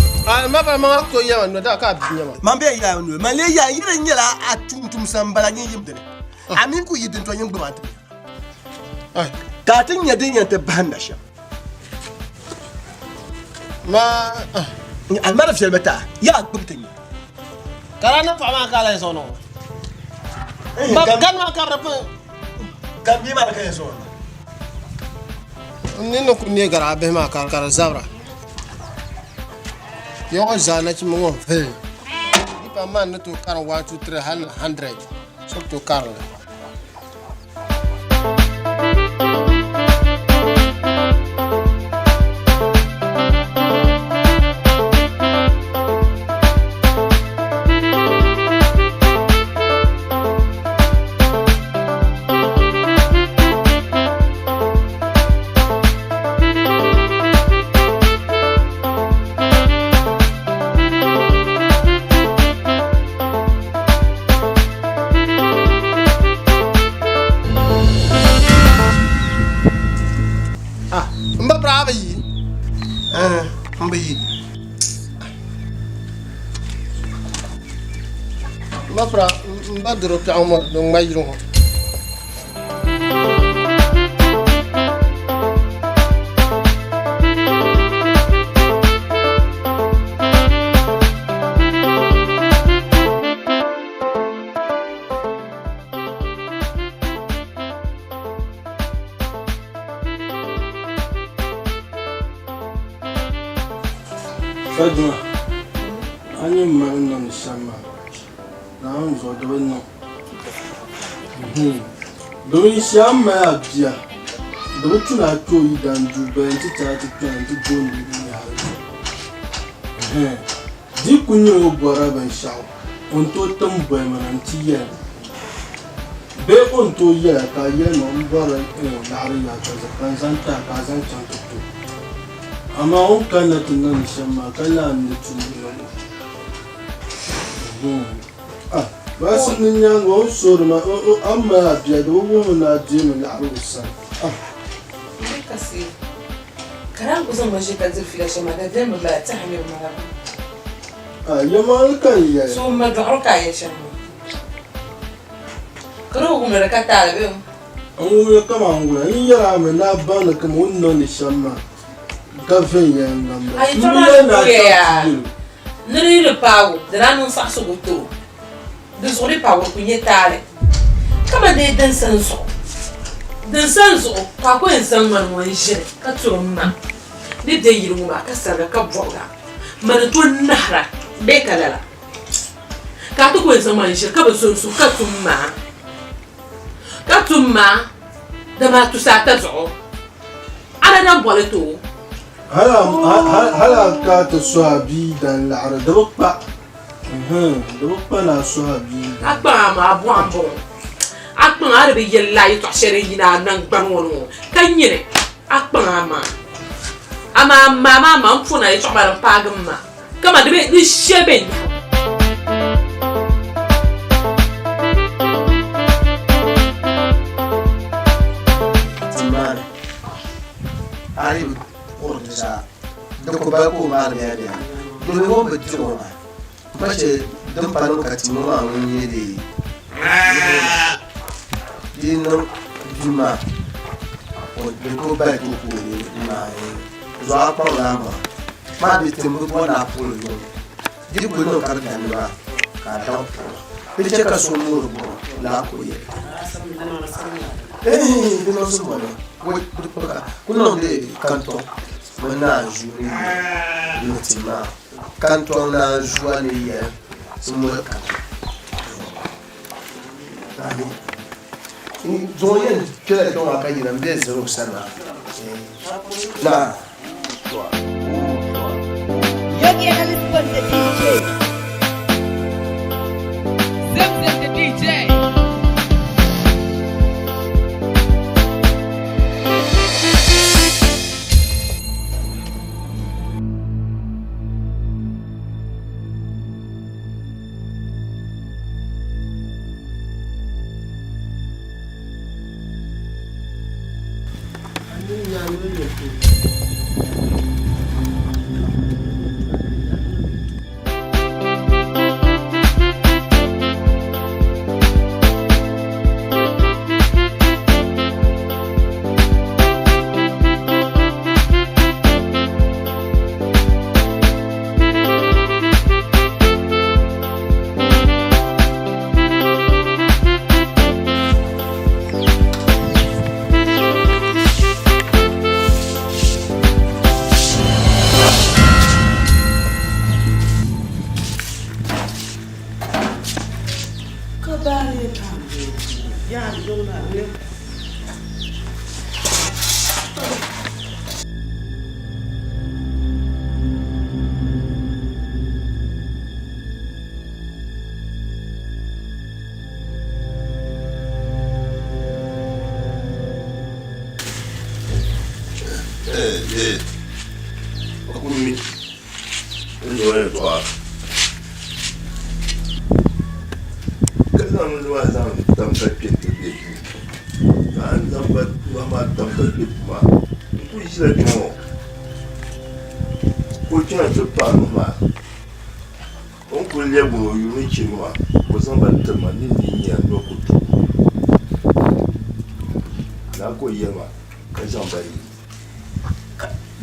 B: Ma ba ma ko yawa no da ka binya ma.
E: Man be ya no. Man le ya yire nyela atumtum sambala yin yimdene. Ami ku yidene to yin gbawtanya. Ka tin ya din ya te banda sha.
B: Ma
E: almara fi albata ya gbawtanya.
B: Karana fa ma kala so no. Ma kan ma ka rafa.
E: Kan bi ma ka so.
B: Nino kunye gara be ma kar zabra. Yo zana chi mo fe. Ipa man no to kar 1 2 3 100. So to kar. Mba brava yi. Mba yi. Mba bra, mba drop ta mo no mai ro.
G: Faduma, ani marina ni sama. Na unzo do no. Do shama ya bia. Do tuna to yi dan du be ntita ti plan ti go ni ya. Di kunyo bora ban shaw. On to tambo man ti ya. Be on to ya ka ya no bora na ri ya ta kan santa ka san chan to. Ama on kana tunan shama kala ni tunan. Basi ni nyanga o soro ma o amma bia do wo na di me na arusa.
D: Kasi
C: Karam uzun baje ka zurfi da shi ma da dan ba ta hanyar mara.
G: Ya mal kan ya.
C: So ma da arka ya shan. Karo kuma da ka talabe.
G: An ya kama ngula in yara me na bana kama wannan ne shamma. Kafin ya ngamba.
C: Ai to ma ya. Nri le pawo, da ranan sa so goto. Da so le pawo kunye tare. Kama dai dan san so. Dan san so, ka ko en san man won shire, ka to ma. Ni da yiru ma ka sara ka boga. Man to nahra, be kalala. Ka to ko en san man shire, ka ba so so ka tumma. Ka tumma da ma tu sa ta zo. Ana nan bole to.
G: هلا كات الصحابي دان العرب دبقة دبقة نا الصحابي
C: أكبر ما أبو عمبو أكبر عربي يلا يتعشرينا نانبانونو كنيني أكبر ما مفونا يتعبر باغما كما دبي للشبين
E: تمام عارف ordisa da ko ba ko ma da ya do ko ba ti ko ba ce dan pa no ka ti mo ma won ye de dino juma o de ko ba ko ko ni ma zo apa la ma bi ti mo ko na ko lo di ko no ka da ni ba ka ta ko ce ka so mo ro la ko ye dino so mo kuna de canton na journée ultima canton na journée c'est moi zoyen kila don aka yi nan bai zero sana na
L: Yogi Alice the DJ Zip the DJ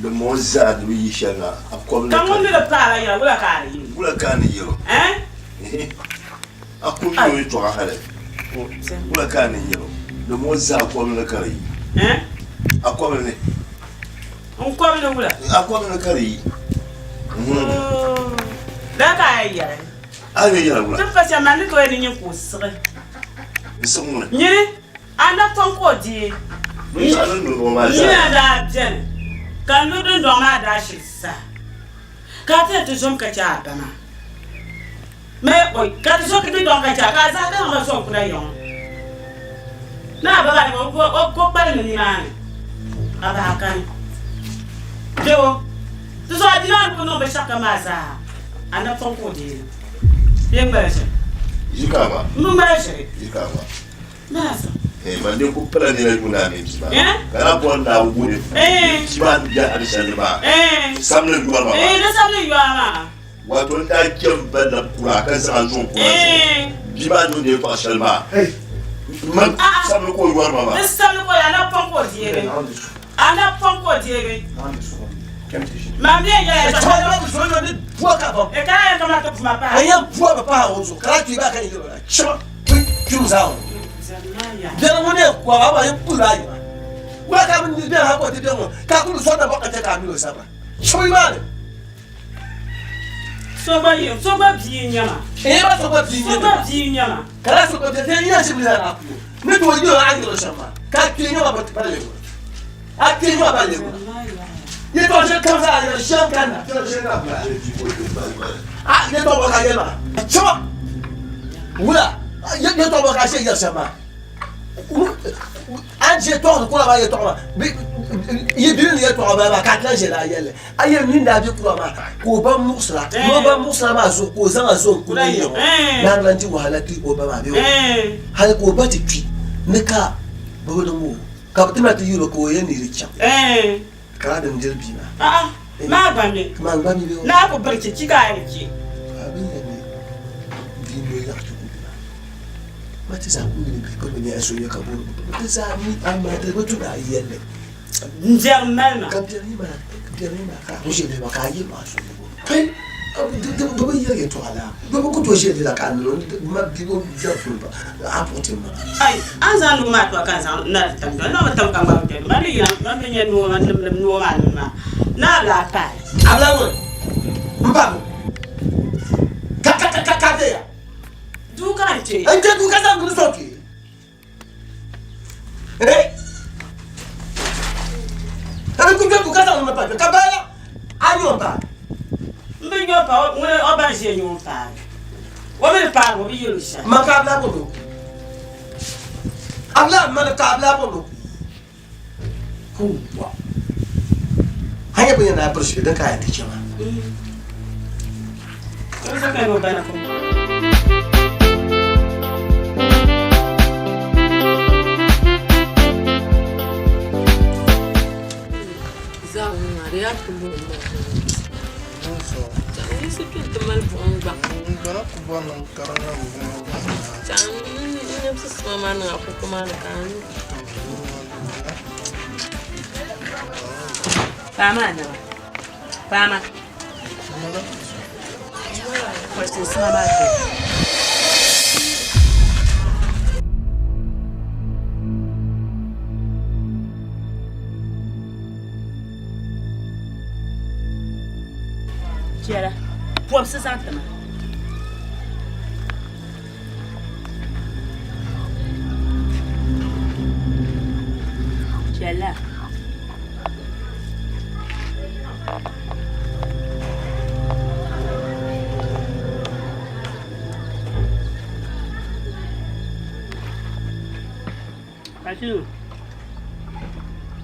F: de Mozart lui yishana akom
J: na kan le para ya wala
F: kani yiro akum yo to hale wala kani yiro de Mozart akom na kari akom ne
J: on ko le wala
F: akom na kari
J: da ka ya
F: ani ya wala
J: ta fa man ko ni ko sire
F: isumuna
J: ni ana ton ko di
F: ni ala no ma
J: ni da jen kan lu dun don ma da shi sa ka ta to som ka cha bana me oi ka to so ka don ka cha ka za ka ma so ku na yon na ba ba ko pa ni ma ni aba kan dewo to so di na ko no be shaka ma za ana ton ko di ye ba shi
F: yikama
J: mu ba shi
F: yikama
J: na sa
F: Mande ko pala ni la kuna ne tiba. Kana ko na wude. Tiba ya alishan ba. Samle yuwa ba.
I: Na samle yuwa ma.
F: Wato da kem bada kura kan sa jon kura. Tiba no ne fa shalma. Man samle ko yuwa ma ba.
I: Samle ko ya na pon ko diere. Ana pon ko diere. Mamie ya ya
E: Chama ko so ni bua ka ba.
I: E ka ya kama to fuma pa.
E: Aya bua pa onzo. Kala tu ba ka ni lo. Chama. Tu zao. Jana mo ne kwa baba yekula yi. Wa ka mi de ha ko te de mo. Ka ku so na ba ka te ka mi lo saba. Choi ba ne.
I: So ba bi nyama.
E: Ba so ba bi nyama.
I: So ba bi nyama.
E: Kala so ko te te ya shi mi na ku. Ne to yo a ni lo shama. Ka ti nyama ba te ba le. A ti nyama ba le. Ye to je kan sa ya sham kan na. Ah, ye to ba ka ye ma. Chama. Wula. Ye to ba ka she ya shama. Anje to ko ba ye to ma. Ye bi ni ye to ba ka tla je la yele. Aye ni nda bi ko ma. Ko ba musla. Ko ba musla ma zo ko zanga zo ko ni yo. Na ranti wahala ti ko ba ma bi. Hal ko ba ti twi. Ne ka ba wodo mo. Ka tina ti yuro ko ye ni richa. Kala da njel bi na.
I: Ma ba mi.
E: Ma ba mi bi.
I: Na ko barci ci ga yake.
E: Abin ne. Di no ya tu. Mati za ku ni bi ko ni aso ya ka bo. Mati za mi amma da wato da yelle.
I: Njer melma.
E: Ka tiri ma ka. Ko je ba ka yi ma so. Kai do ba yele to ala. Do ko to je da ka no ma bi ko ja fu ba. A po ti ma.
I: Ai an za lu ma to kan za na tam do na tam kan ba te. Ma li ya ma be nye no ma lim no ma. Na la pa.
E: Abla mo. Mpa. Ka de ya.
I: Du kan te.
E: Ante du ka sa ngu so ki. Ana ku du ka sa ngu pa. Ka ba ya. Anyo pa.
I: Mbe nyo pa o ba je nyo pa. Wo be pa wo bi yelo sha.
E: Ma ka abla ko. Abla ma ka abla ko. Kuwa. Hanya punya na bersih dan kaya ti chama.
I: Ko sa ka no ba na ko.
D: Maria kulo mo. Jangan sikit teman buang bang.
G: Enggak aku buang karena
D: Jangan ini semua mana aku kemana kan? Pama. Pasti sama tu. Tiara, puap sesat teman. Tiara.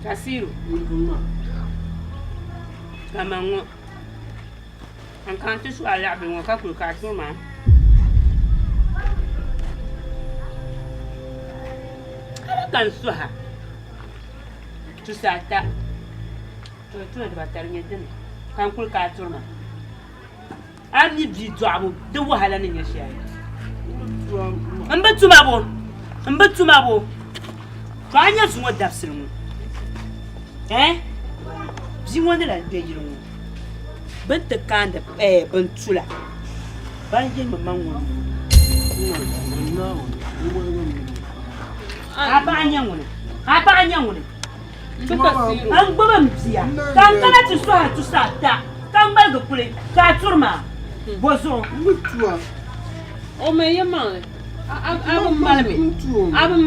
D: Kasiru. Kamango. Ang kanto suala bingo ka kulkato ma. Ala kan suha. Tu sata. Tu da batar nyedin. Kan kulkato ma. Ani bi to abu da wahala ne ya shi. Ambatu mabo. Kanya zuwa dafsirin. Bi wanda la be yiru. Banta kanda bantula. Ban je mamman wani. Apa anyan wani. An gbaba mbiya. Kan kana ti so ta. Kan ba ga kule. Ka turma. Bozo.
G: mutuwa.
D: O me yamma. Abin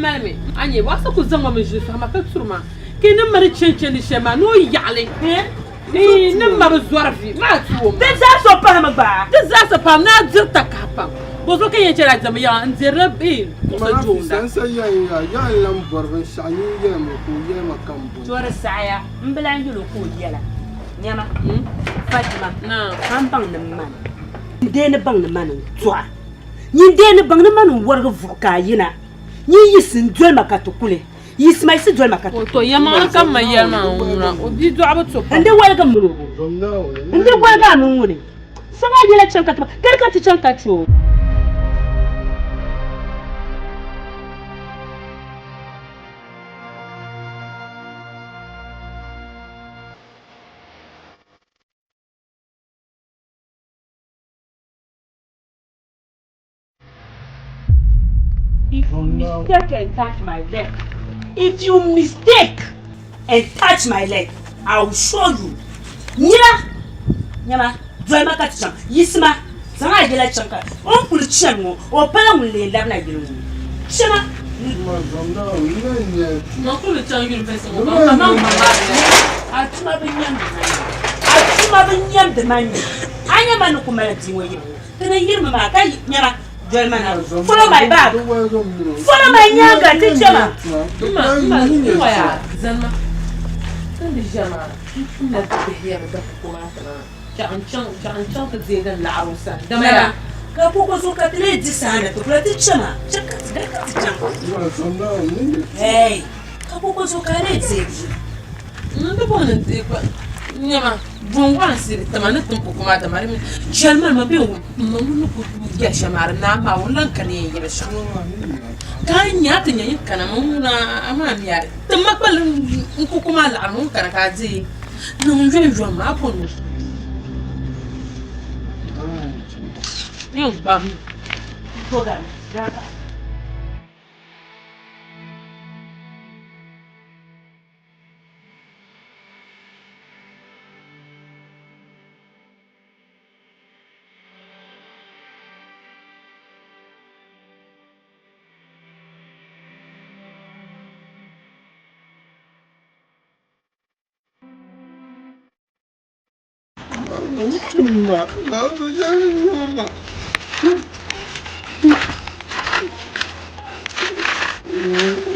D: malami. Anye wasa ku zama mai jifa ma ka turma. Kinin mari cenceni shema no yale. Nin mari zorfi. Ma tuwo. Da za so pa ma ba. Da za so pa na dirta ka pa. Bozo kan yace la zama ya nzere be.
G: Ma san sai ya lambar ban shani ya ma ko ya ma kambo.
I: Tora saya mbilan yulo ko yela. Nyama. Fatima. Na kan bang nan man. Ndene bang nan man twa. Yin dene bang nan man warga fuka yina. Ni yisin dwel makatukule. Yisma isi dwel makatukule.
D: To yama kan mayama una. Obi do abato.
I: Ande welga mulu. Ande welga nungure. Sanga yele chanka to. Kerka ti chanka to. If you mistake and touch my leg, I will show you. Nyama, dry my cat chunk. Yisma, some I get a chunk. Uncle Chemo, or Palamule, Lavna Giru. Shema,
D: No could tell you the
I: I the man. I am a no community with you. Then I hear my Nyama. Follow my back. Follow my nyanga, teacher.
D: Zama. Send Jama. Let the hair of the Kumata. Chang to see the Lausa. The Mera.
I: Kapuko Sukatri decided to play the chama. Hey, Kapuko Sukari.
D: The one Nyama. Bon once the Manatum Kumata Marim. Sherman Mabu. No get Shamar now. Lankani. Kanya Kanamuna Amania. The Mapal Kukumala Mukarakazi. No usual mapon. You bum. Program.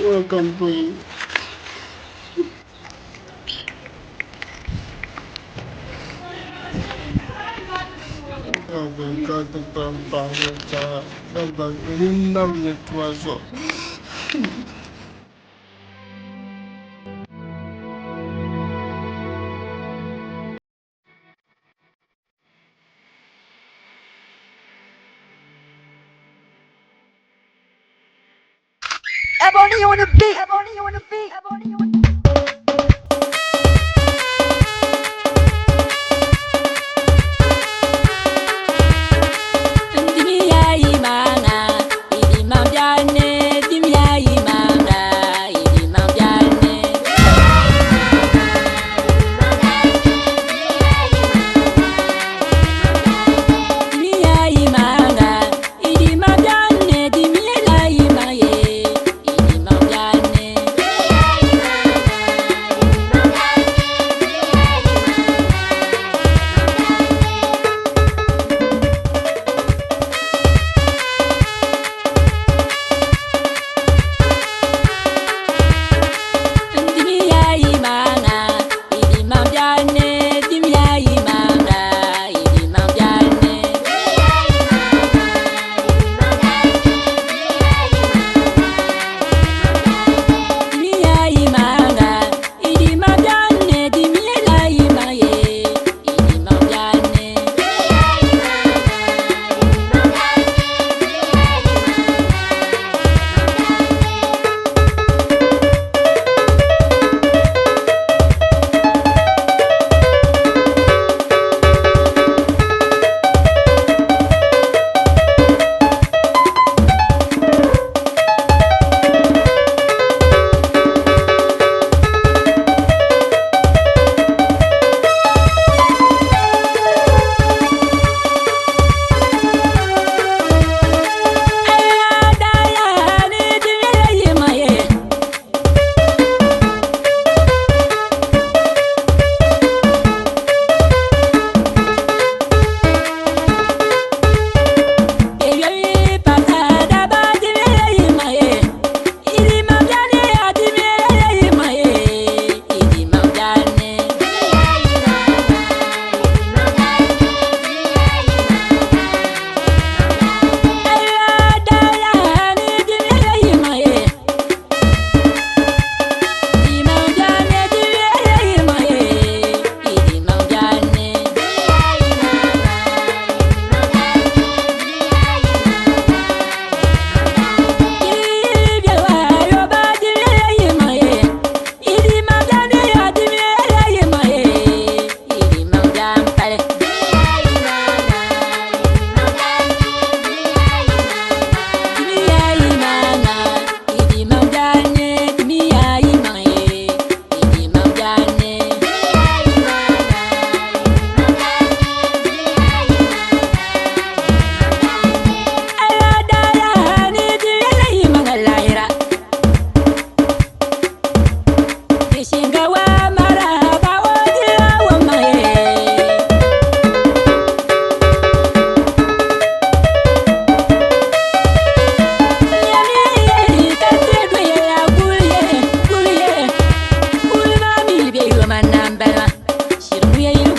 B: Welcome to you.
L: Ebony on the beat, Ebony on the beat, Ebony on the beat.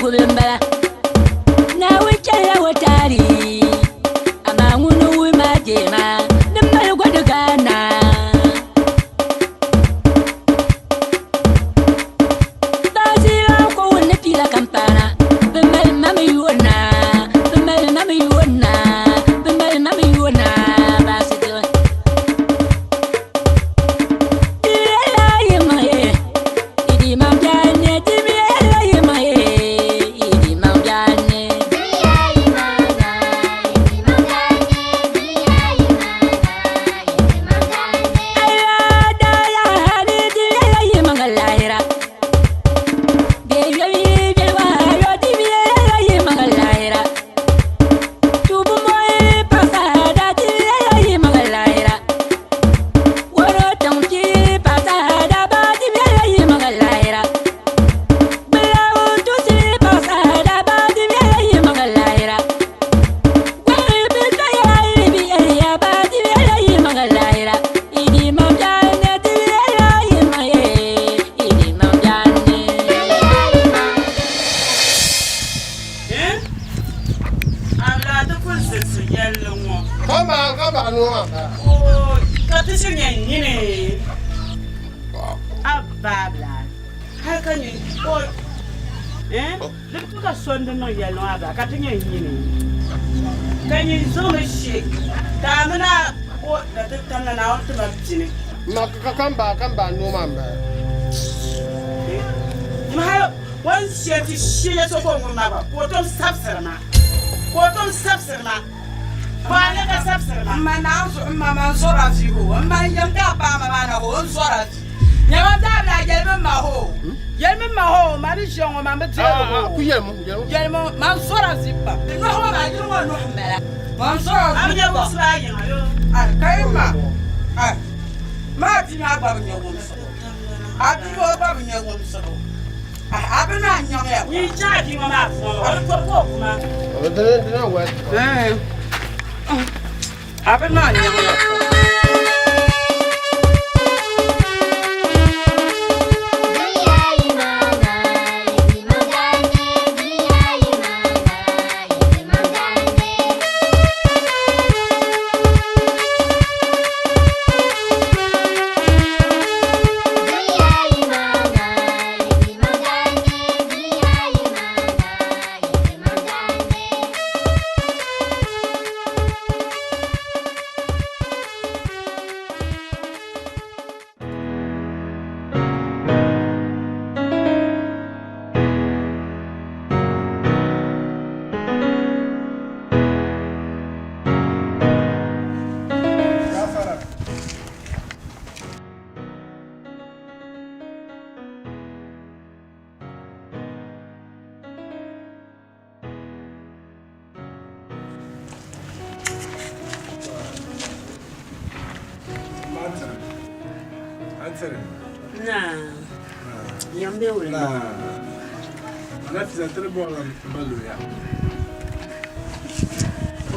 I: kubimbala na wichala watari ama ngunu wima jema nimmal gwadugana bazira ko wonna pila kampana bimal mami yona bimal mami yona bimal mami yona basito
B: Kamba no mamba.
J: Ma wan sheti shiya so ko ngoma ba. Potom sapsarma. Ba ne ka sapsarma. Ma na so ma sora fi ho. Ma yam ka ba ma na ho sora fi. Nya wa ta bla gelme ma ho. Gelme ma ho, ma ri shon ma mbe ho.
B: Ku
J: yelmo ma sora zipa. No ho ma jiro no mbela. Ma sora zipa. Amnya ko sra yin ayo. Al kayma. Ma ti na ba bnya won so. Abi ko ba bnya won so. Abi na nyong ya. Ni cha di ma fo. Abi ko kuma.
B: Abi na wa.
J: Abi na nyong ya.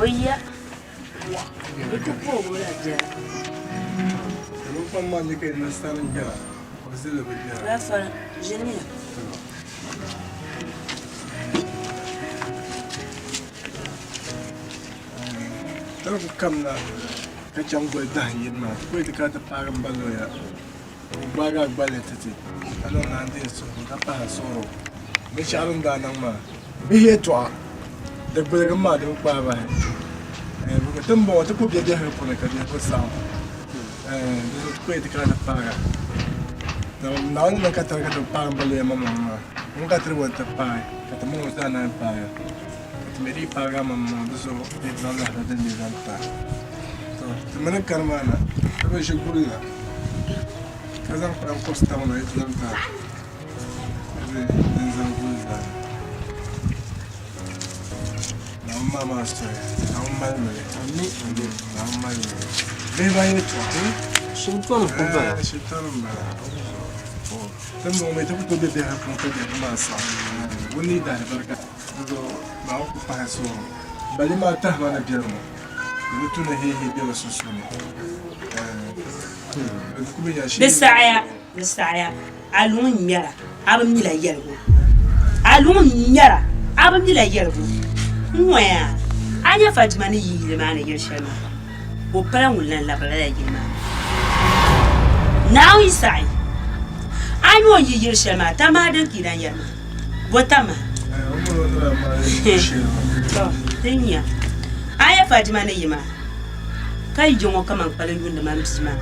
J: Oya. Itu povo la ja.
G: Non pas mal que na stanno già. Così lo vediamo.
I: La fa genia.
G: Pero kam na ka jangol dahin ma. Pwede ka ta parang baloya. Baga baletati. Ano na ndi so ka pa soro. Me sharon da nan ma. Bihe twa. Da bulaga ma da ba ba. Porque também tu podia ter repor que a posição depois de cada paga não não quer ter que pagar baleia mamãe nunca trouxe outra paga que também não está na paga que me ri pagar mamãe do so de não dar de levantar então também carmana eu já gurila casam para postar uma aí levantar Mama story. Now malme. Ami ande. Now malme. Beba yetu. Shintano kuba. Shintano mala. Oh. Tamo me tapu to bebe ha ponto de massa. Woni da barka. Do ma ku pa so. Bali ma ta ma na biermo. Lutu na hehe be wasu sune.
I: Bisaya. Alun miara. Abam mila yergo. alun nyara abam dila yerbu moya anya Fatima ni yile mana yershama o pala ngulan la bala yima now inside anyo yershama tamadan kidan yarma botama to tenya aya Fatima ni yima kai jongo kama pala yunda mamsima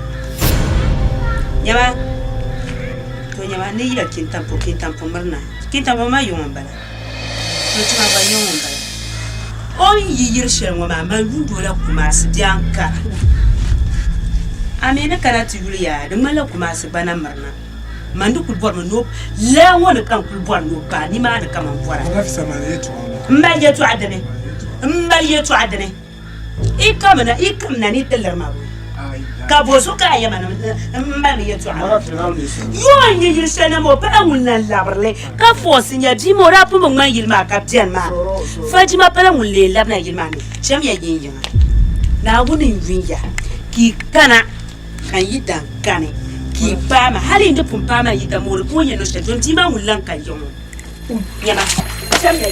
I: nyama to nyama ni ya kintampo marna kintampo ma yong bala to tuma ba yong bala o yi yirshe ngoma ma yundo la kuma su dianka amena kana tiyuliya de mala kuma su bana marna mandu ku bor no la wona kan ku bor no ba ni ma da kaman bora ngafisa ma yetu mbal yetu adane ikamna ni teller ma ka boso ka yama mbal yetu yo ngi yirshe mo pa ngulna labrle ka fosi nya di mo rapu mo man yilma kapten ma Fatima pala ngulle labna yilma ni shem ya yin na gunin winya ki kana kan yidan kane ki pama hali ndo pumpama yida mo ko yeno shadon ti ma ngullan kan yon yana shem ya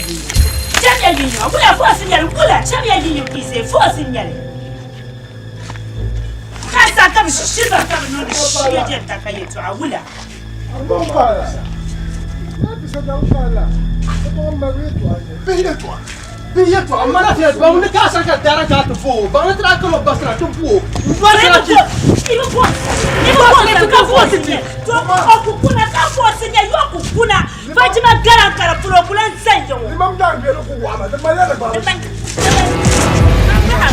I: yin akula fosi nya kula shem ya yin pise fosi nya kasa kam shiba kam no shiye takayetu awula
B: Toi, mana fiat, ba un casa che terra gatto fu, ba un tra come bastra tu fu. Guarda che tu ka fosse ni. Tu okukuna ka fosse ni yo okukuna. Fatima garan kara problem senjo. Imam dan be ku wa ma da mala ba.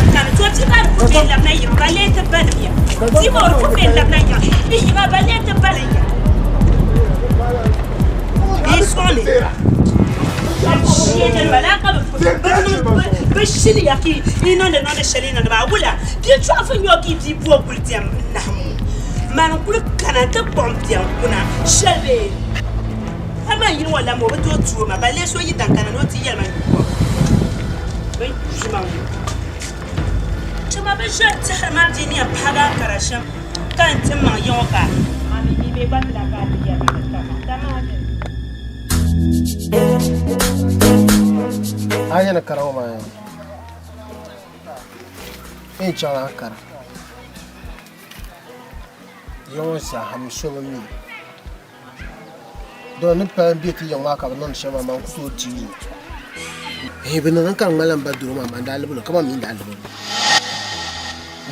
B: Kan tu ti ba ku be la na yi ba le te ba ni. Ti mo ku be la na yi. Ni ma ba le te ba le ya. Isoni. Shit, and Malaka, but she yaki, you know, the non shelling and about Willa. You traffic your give the poor with them. Man, can't bomb them, Shelly. How many you want them over to a true, but let's show you that cannot hear my wait, to my bishop, Martini and Paga Karasham, can't tell my yoga. I mean, maybe one that got together. Ayana karoma e chala kara yo sa ham so mi do ne pa bi ti yo ma ka non shema ma ku ti e bin nan kan malam badru ma mandal bu kama min dal bu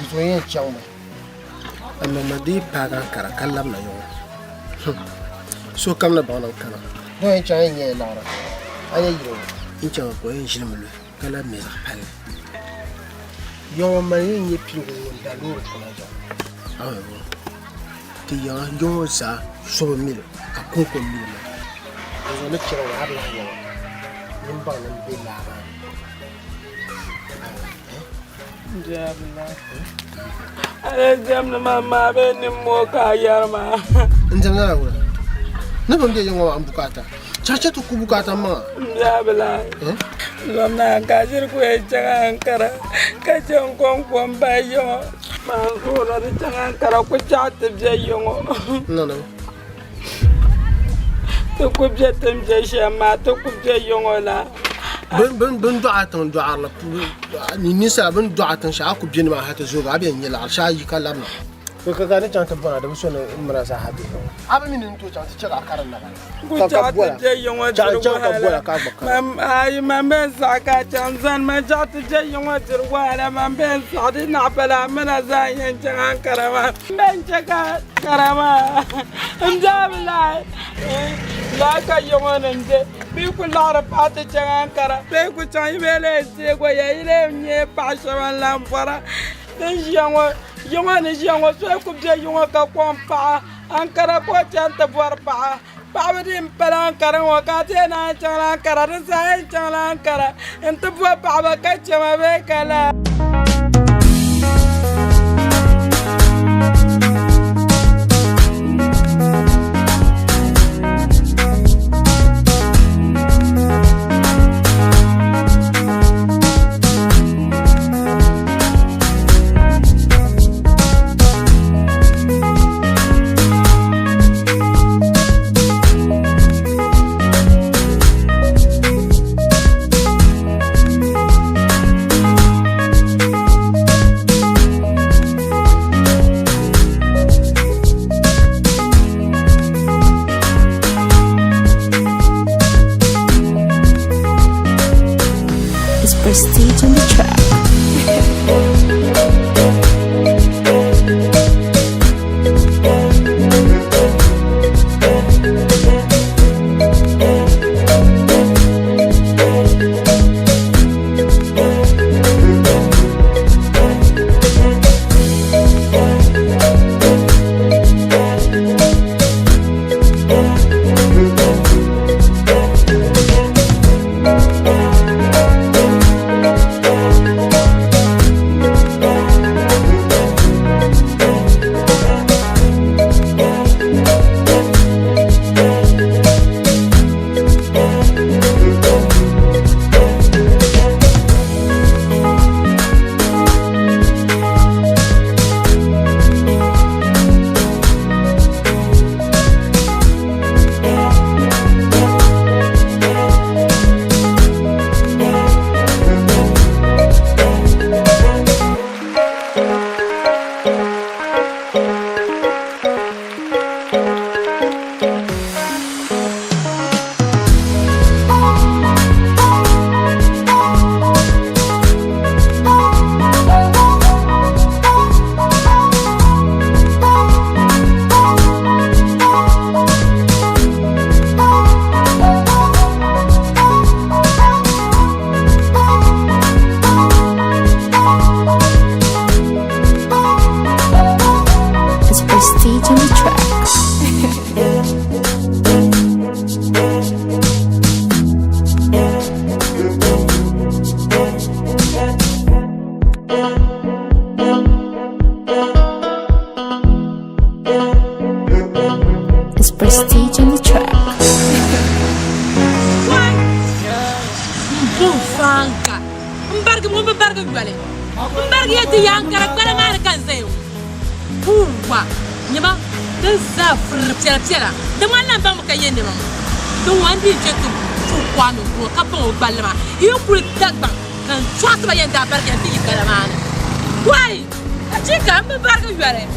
B: so yin chauma amma ma di pa ga kara kallam na yo so kam na ba nan kana do yin cha yin la ra ayi yo incha ko yin shirmulu kala me zapal yo mayin ye piwo da lo ko na ja awo ti yo yo sa so mil ka ko ko mil na zo ne kira wa habla yo nin ba nan be la ba jabla jamna mama be ni mo ka yarma njamna la wala ne ba nge yo wa ambukata chacha to kubukata ma jabla lomna gajir ko e jangan kara ka jong kong pom bayo ma ko ra jangan kara ko chat je yongo no to ko je tem je shama to ko je yongo la ben du'atan du'ar la ni sa ben du'atan sha ko bin ma hata zo ga ben yala sha yi kalama ko ka gane chanta bona da so na imra sahabi aba min to chanta cira karan na ko chanta je yongo jirwa mam ay mam ben saka chanzan ma chanta je yongo jirwa la mam ben sadi na bala mana zayen jangan karama ben chaka karama amjabla la ka yongo nje bi ku lara pat jangan kara be ku chai vele se ko yele nye pashawan lampara den yongo ne yongo so ku je yongo ka kompa ankara ko chanta bor pa Pabdim palan kara wakati na chalan kara sai chalan kara ento bua paba ka chama be kala
A: Prestige on the track. Prestige on the track. It's Prestige on the track.
D: Fanka. Mbarga gwale. Mbarga yati yankara gwale mara kanzeu. Puwa. Nyama dan zafir pera. Da wannan ba mu kayen ne mama. Don wanda je tu kwano ko kapon balma. Iyo kuri tagba kan twat ba yanda barga ti kalamana. Wai. Achika mbarga gwale.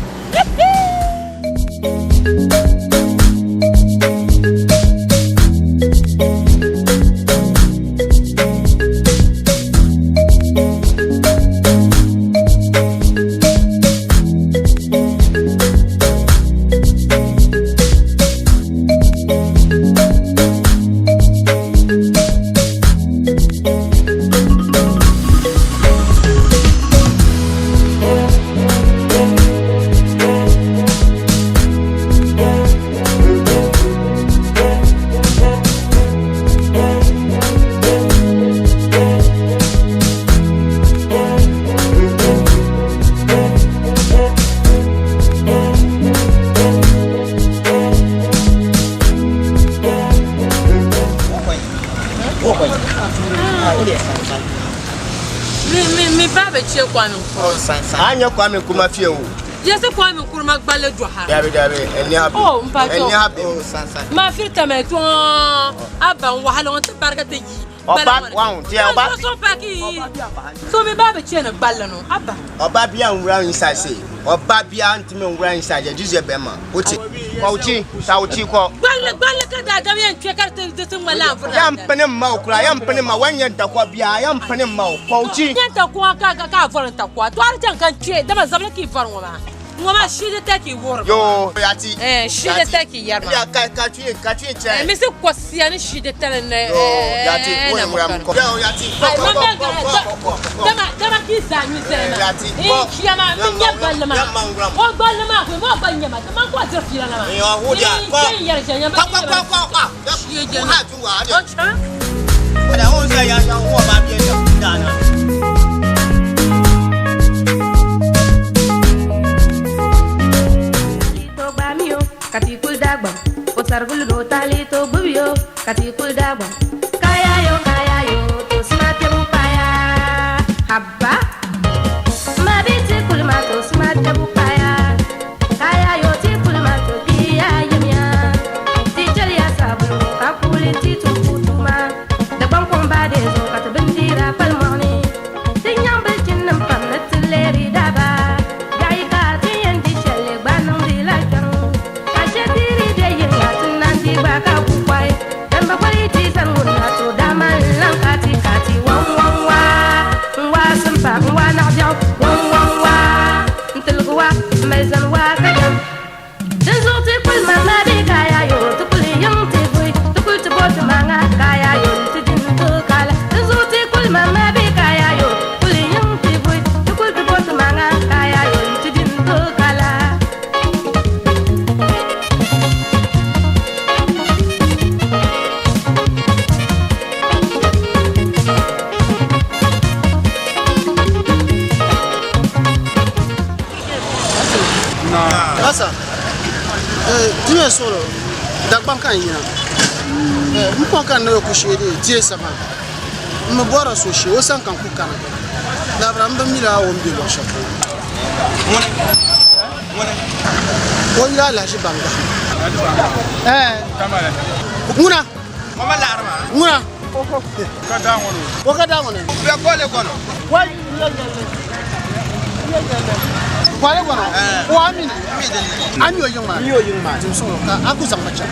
D: Me baba che kwame ko sansan
B: anya kwame kuma fie o
D: yese kwame kurma gbale johara
B: dabe eni habi
D: oh mpato
B: o sansan
D: ma firta me to aban wahala on tabarga te yi
B: oba wan ti oba
D: so paki so me baba che na gbale no aba
B: oba bia nwura nsase oba bia ntime nwura nsase jize bema oti ko
D: gbale ka da gabe en twekar te mala fura
B: yam pene ma okura yam pene ma wanyen takwa bia yam pene ma ko uchi
D: nyanta ko ka fara takwa to ar jan kan twe da ma zabla ki fara ngoma shide take wor
B: yo yati
D: shide take yarma
B: ya ka twe che
D: me se ko sia ni shide tele ne
B: yati ko nwura ko yo yati
D: dama ki za ni sele
B: yati
D: chiyama mi nyabalma o balma ko mo banyama dama ko zafira na
B: yo huja ko
D: yar janya ba
B: ko
D: shiye
B: ha tuwa
D: o cha
B: ada on sa ya ho ba bi dana
M: kati kul dagba o sargul do tali to bubyo kati kul dagba kaya yo to smate bu paya habba ma biti kul ma to smate bu paya kaya yo ti kul ma to biya yemya ti jariya sabu ka kuli ti to kutuma da ban kon ba de zo ka bindira pal morni tin yam bil jinnam pam na tileri daba gai ka ti yendi shelle banam di la baka kukwai dan bakwai ti san
B: solo da bankan yina mu kon kan no ku shede tie sama mu bora so she o san kan ku kana da bram ba mira o mbi lo shako o ya la shi banga muna
K: mama la arma
B: muna
K: ka da ngono
B: o ka da ngono
K: be ko le kono
B: wai kwale kono o amina ami o yuma jim so ka aku sang macha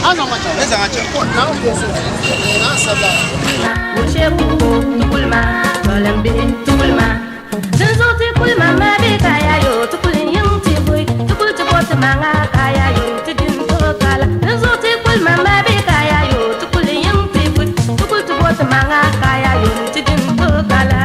B: ana macha ne sang macha na o so na sala
M: Mushebu tukulma, balambe tukulma. Zinzote kulma mabe kaya yo tukulin yung tiboy, tukul tukot manga kaya yo tidin tokala. Zinzote kulma mabe kaya yo tukulin yung tiboy, tukul tukot manga kaya yo tidin tokala.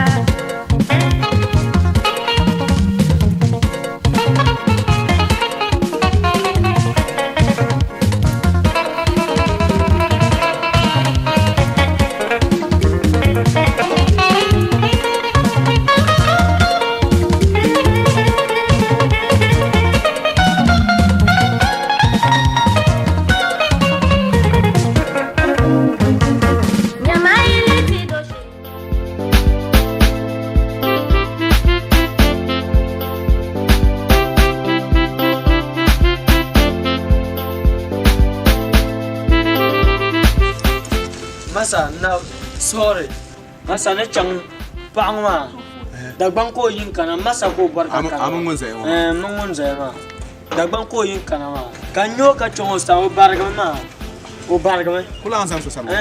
N: Masa na sorry masa na chang pangma dagbang ko yin kana masa ko barka kana
K: amungun zai
N: mungun zai ma dagbang ko yin kana ma kanyo ka chongo sa o barga ma
K: kula an san so sama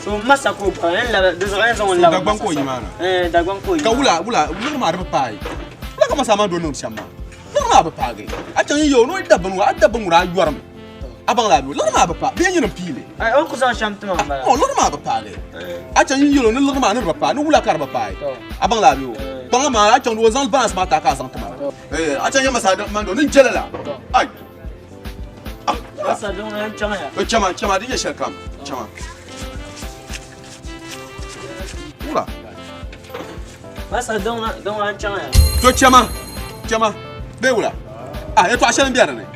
N: so masa ko ba en la de zo en zo la
K: dagbang ko yin mana
N: dagbang ko yin
K: ka wula ma da pai la ka masa ma do no shamma la ma ba page a chan yo no daban wa yorm abang la bi la ma ba pa bien yin pile
N: ai on ko sa shamtuma ba
K: oh la ma ba page a chan yo no la ma no ba pa no wula kar ba pai abang la bi bang ma a chan do zan balance ma ta ka san tuma a chan yo masa man do nin jelala ai
N: masa don en chama ya
K: chama di ya shakam chama wula
N: masa don en chama ya
K: to chama be wula ah ya to ashan biya ne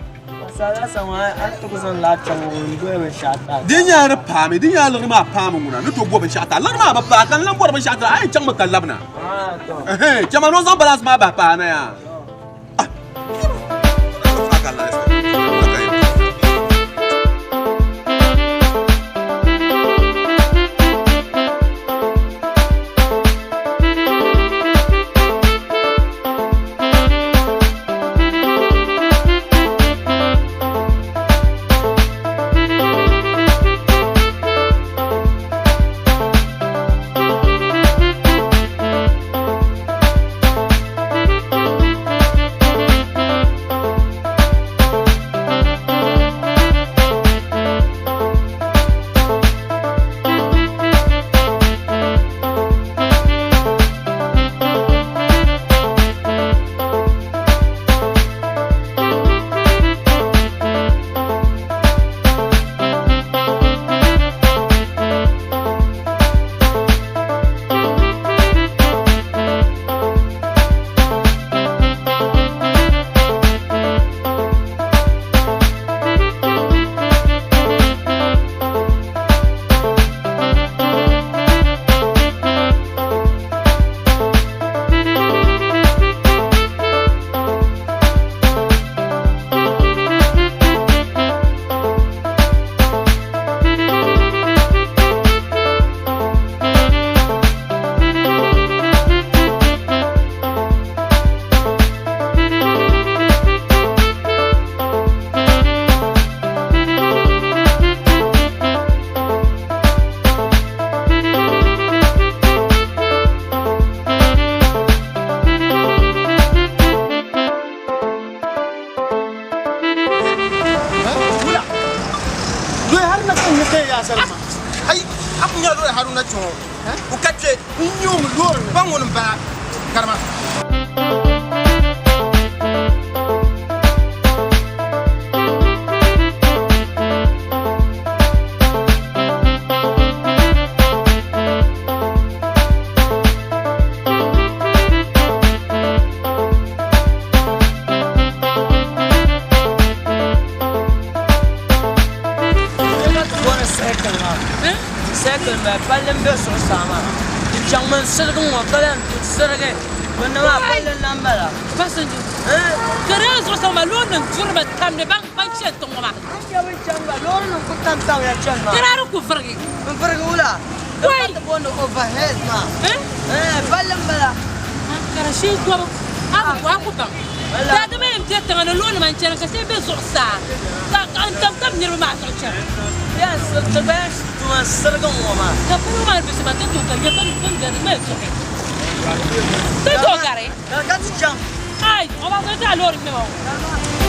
N: sala sama an to kusan la chama ndo be shata
K: dinya ra pami dinya la ma pami nguna no to bo be shata la ma ba pa kan lan bo be shata ai chang ma kallabna to chama no zan balance ma ba pa na ya
B: haruna chon o kache nyom lor bangon ba karma
N: second by Palim Besso Sama. The young man said, "Go on, Palim, Sergei." When the Palim number.
D: Passenger. There is some alone and Turba come the bank function to Mama.
N: Lord, put them down at Chama.
D: Get out of Kufargi.
N: Fergula. Why the one overhead, ma? Palambala.
D: She's going. I'm welcome. That man get them alone and Cherry Cassabes or Star. Come near my culture.
N: Yes, the best to a certain woman.
D: The woman is about to get them milk. Don't go, Gary.
N: That's jump.
D: I want to tell you.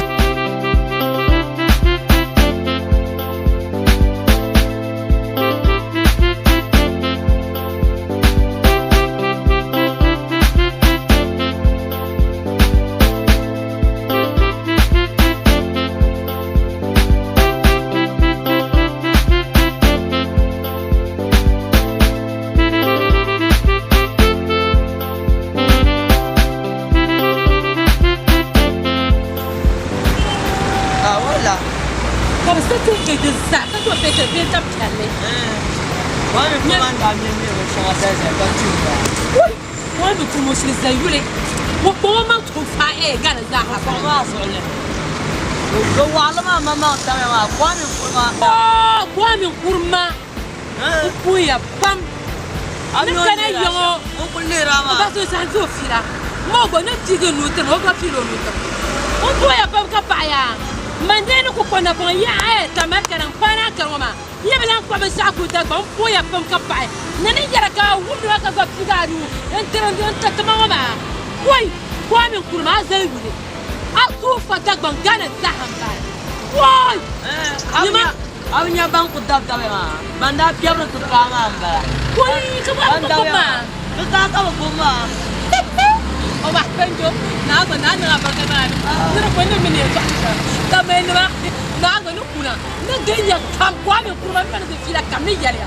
D: Mandeno kupona kwa ya tamaka na mpana karoma yebela kwa besaku ta kwa mpoya pam kapai nani yaraka wudu aka ga figaru entero nta tamama wai kwa mi kurma zaibule atu fata bangana zahamba wai nima
N: awnya banku dabdabe ma banda piabro to kama amba
D: wai kama kuma
N: kaka kuma
D: o ba penjo na ba na ba kana nira ko ne mini ba ta me na ba no kuna na ganya kam kwa me kurma me na fila kam ni yare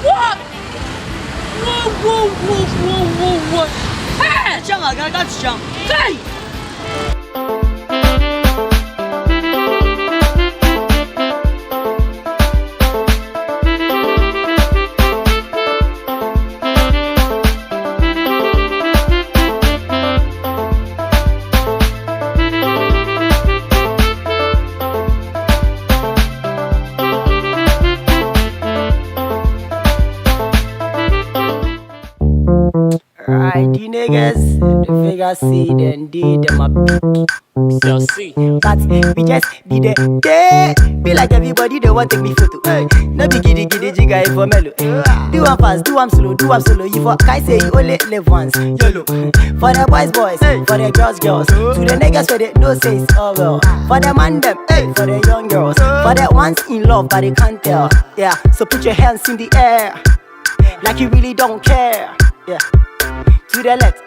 D: what wo hey
N: chama ga chama
D: kai
O: The niggas, the figure see them did them up. So see, but we just be there. Be like everybody they want take me photo. Hey, no be giddy jigga for mellow. Do one fast, do one slow, You for kai say you only live once. YOLO. For the boys, for the girls. To the niggas for the no says oh well. For the man them, for the young girls. For the ones in love but they can't tell. Yeah, so put your hands in the air, like you really don't care. Yeah. To the left,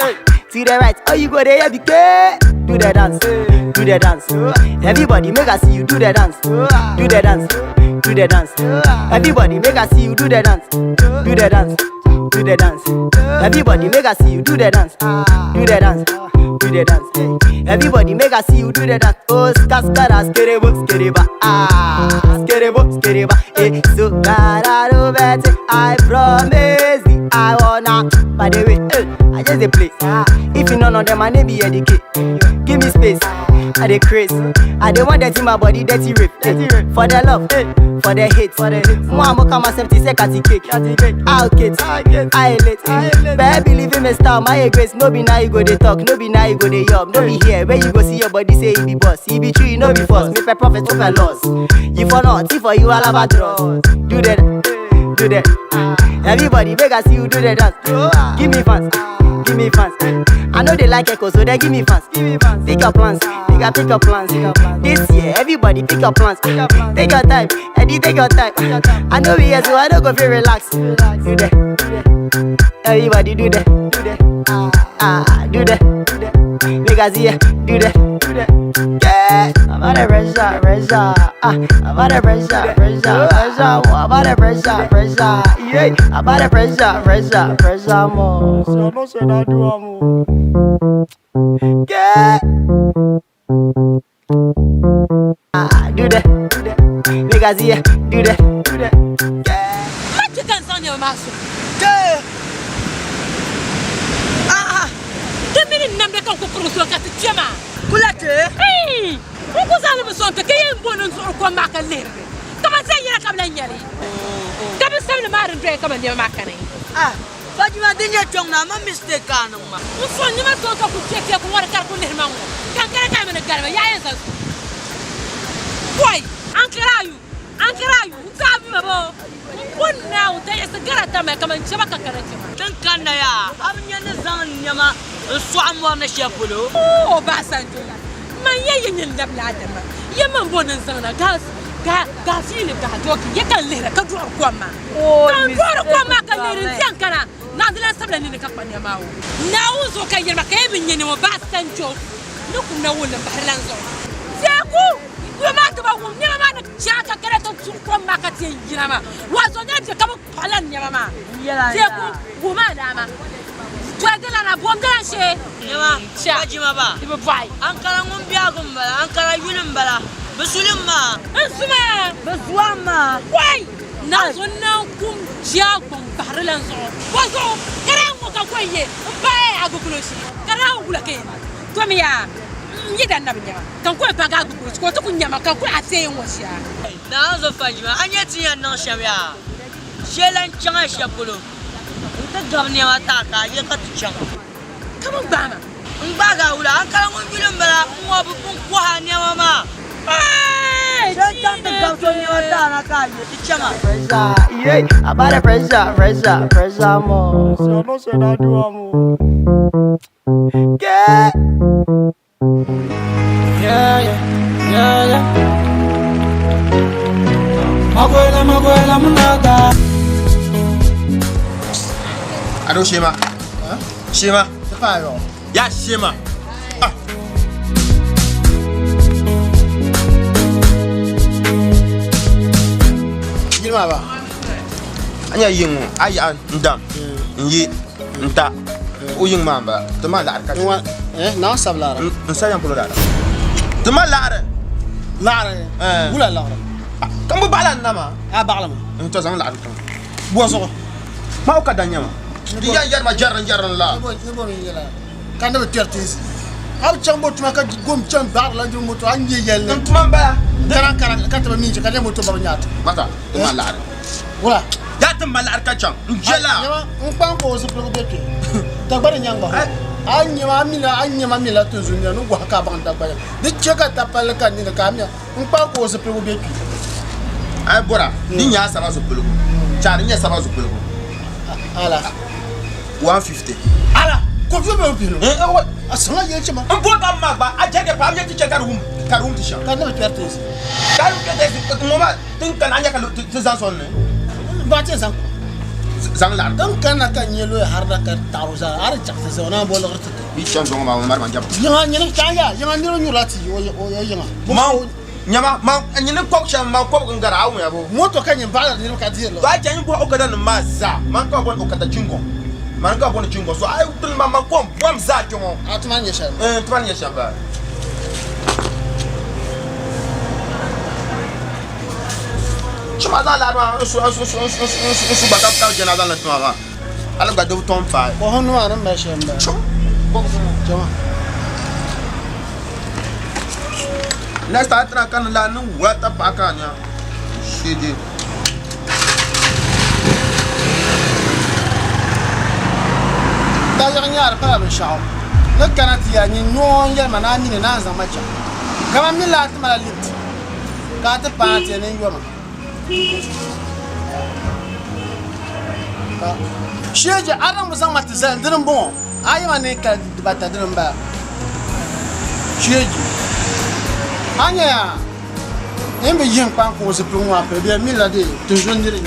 O: to the right, oh you go there, be good. Do the dance, Everybody make us see you do the dance, do the dance, Everybody make us see you do the dance, do the dance, Everybody make us see you do the dance, do the dance, Everybody make us see you do the dance. Oh, skara, skeriba, skeriba, so gotta better. I promise you, I wanna. By the way, I just a play. If you know them, I name be educate. Give me space, I dey craze. I dey want that in my body, dirty rape. For the love, for the hate. Mama come and 70 seconds cake. I'll get, I late. Baby, leave him a star, my grace. No be now you go they talk, no be now you go they yup. No be here, where you go see your body say he be boss. He be true, no be false. Make a prophet, no a loss. You for not, if for you all about draws. Do that. Everybody make us see you do the dance. Give me fans. I know they like echo, so they give me fans. Pick your plans, pick your plans. This year, everybody pick your plans. Take your time, Eddie, take your time. I know we here, so I don't go feel relax. Do that. Everybody do that. Do that. Make us here, do that. Yeah, I'm on a pressure. I'm on a pressure. I'm on a pressure. Yeah, I'm on a pressure more. So no say that do more. Yeah. Do that. Make us here, do that. Yeah.
I: kan san ne ma so
N: ke
I: te mini nam de kan ko ko so ka ti ma
N: kula te
I: ko sa le so te ke yin bonon so ko ma ka le kama sai yira kabla nyari kama sai le ma rin pe kama ne ma ka ne
N: Fajima dinja chong na ma mistake kan ma
I: so ni ma so ka ku che ko wara kar ko ne ma ngo kan kare ka me garba ya yin sa boy ankarayu tabi mabo kunna uta yasgara tama kaman shabaka karati
N: dan kanna ya abnya ne zan nyama su amwa na shepulo
I: o ba sanjo man yayin yin dabla dama yaman bonan sana ga fili ga doki yakan lera ka duwar kwamma kan duwar kwamma kan lera zan kana na dilan sabla ni ka kwanya mawo na uzo kan yirma kai bin yin mo ba sanjo nukum na wala bahlan zo seku Wama tuba wumnya mama na chaka kare to tukwa makati yinama wazonya je kama palan nyama seku wuma dama twagala na bomdala she
N: nyama Fajima ba
I: ibo bai
N: ankara ngum biya gumbala ankara yulum bala basulim ma
I: ansuma
N: basuama
I: wai na zonna kum jia kum bahralan zo wazo kare ngo ka koye bai agukuloshi kare ngula ke to miya Yida na binyama kan ko pa ga ko to kunyama kan ko ase wosha
N: na zo Fajima anya tiya na shamya shelan changa shapulo nta gamne mata ka ye ka tichanga
I: kama bama
N: mbaga ula ankara ngulum bala ngo bu ko ha ne mama shelan ta gamso ne mata na ka ye tichanga
O: Pressure, yeah, about the pressure more. So no say na do amo. Yeah. Yeah. Magoela munaga.
K: Ado Shema. Shema.
B: Sepayo.
K: Ya Shema.
B: Yirma ba.
K: Anya yingu aya ndam. Nyi nta. O ying mamba. Tama la ka.
B: Na sablara.
K: Nsa yan polo dara. Tama la.
B: Wula la.
K: Kan bu balan nama.
B: Bagla ma.
K: To zan la kan. Bozo. Ma o ka danya ma. Di ya yar ma jarran la.
B: Bo mi yela. Kan da tertis. Aw chambo tuma ka gom cham bagla ju moto an ye yelle.
K: Tuma ba.
B: Karan ka ta mi ka le moto baro nyata.
K: Mata. Tama la.
B: Wula.
K: Ya tama la ka cham. Njela.
B: Nkpan ko zo pelo beke. Tagbara nyangba. Anyama mila to zunya no gwa ka ban tagbara. De cheka tapal kan ni ka mi. Nkpan ko zo pelo beke.
K: Ai bora. Ni nya sama zo pelo. Chari nya sama zo pelo.
B: Ala.
K: 150.
B: Ala. Ko fi be pelo. Asanga ye chama.
K: Mbo ba magba ajege pa amye tiche karum tisha.
B: Kan na pertes.
K: Karum pertes moma tin kan anya ka tizan son ne.
B: Ba te san.
K: Zang la.
B: Dan kana kan yelo harda ka taruza ar chakse se ona bolo garte.
K: Bi chan zonga ma mar man jab.
B: Yanga nyene chaya, yanga ndiro nyurati o yanga.
K: Ma nyama ma nyene kok chan ma kok ngara awu ya bo.
B: Moto kan yin bala ni ka dire lo.
K: Ba chan bo o kada ma za. Man ka bon o kada chingo. Man ka bon chingo so ay tul ma kom bom za chongo.
B: Atman yesha.
K: Tman yesha ba. Chuma za la ma su ba ka jana za na tuma ba. Ala ga do ton fa.
B: Ko honu aran ba shemba. Jama.
K: Next time I can learn what the back on ya. Shit.
B: Da yang yar pa ba shaw. Na kana ti ya ni no ya mana ni na za macha. Kama mi la ta mala lit. Ka ta pa ti ne yoma. Sheje aran musan mata zan dirin bon. Ayi ma ne ka bata dirin ba. Sheje. Anya. Embe yin pan ko se plumwa pe bien mi la de toujours dire.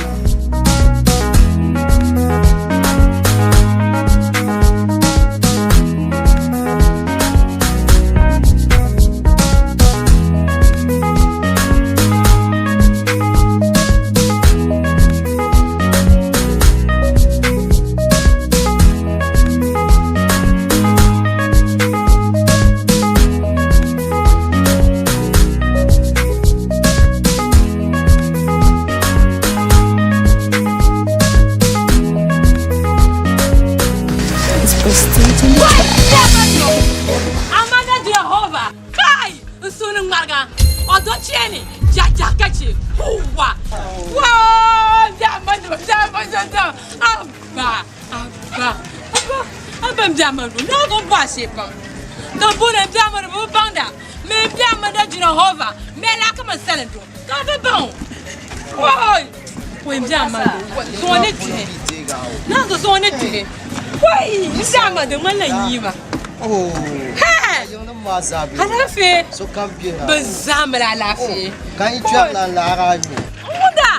D: Abba Jamadu, no go pass it. Don't put a Jamadu Banda. Maybe I'm a Jehovah. May I come and sell it to? Come a bone. Why? When Jamadu, so on it. Now the so on it. Why? Jamadu, one year.
N: Oh, hey!
D: Halafi.
N: So come here.
D: Bazamra lafi.
N: Can you travel Lara?
D: Muda,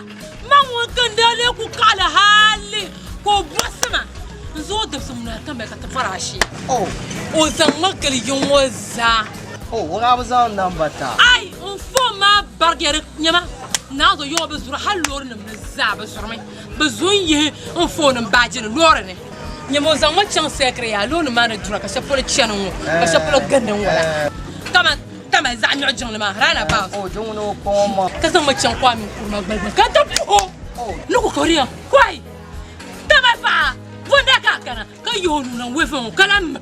D: Mamu Kandale Kukala Hali, Ko Bossama. Zod of some come back at the Farashi. Oh, Ozamakali Yomoza.
N: Oh, what I was on number.
D: I informa Barger Yama. Now the Yobas were Hallorn and Zabas for me. Bazun ye on phone and badger and Lorne. Yamoza much on secret, alone man and truck, a separate channel, a separate gun and come on, Zanya John ran about. Oh, don't know, because so much on Kwame for my baby. Cut up. Oh, look, Korea. Why? Tamafa, Wondakana, Kayun, with him, Kalam.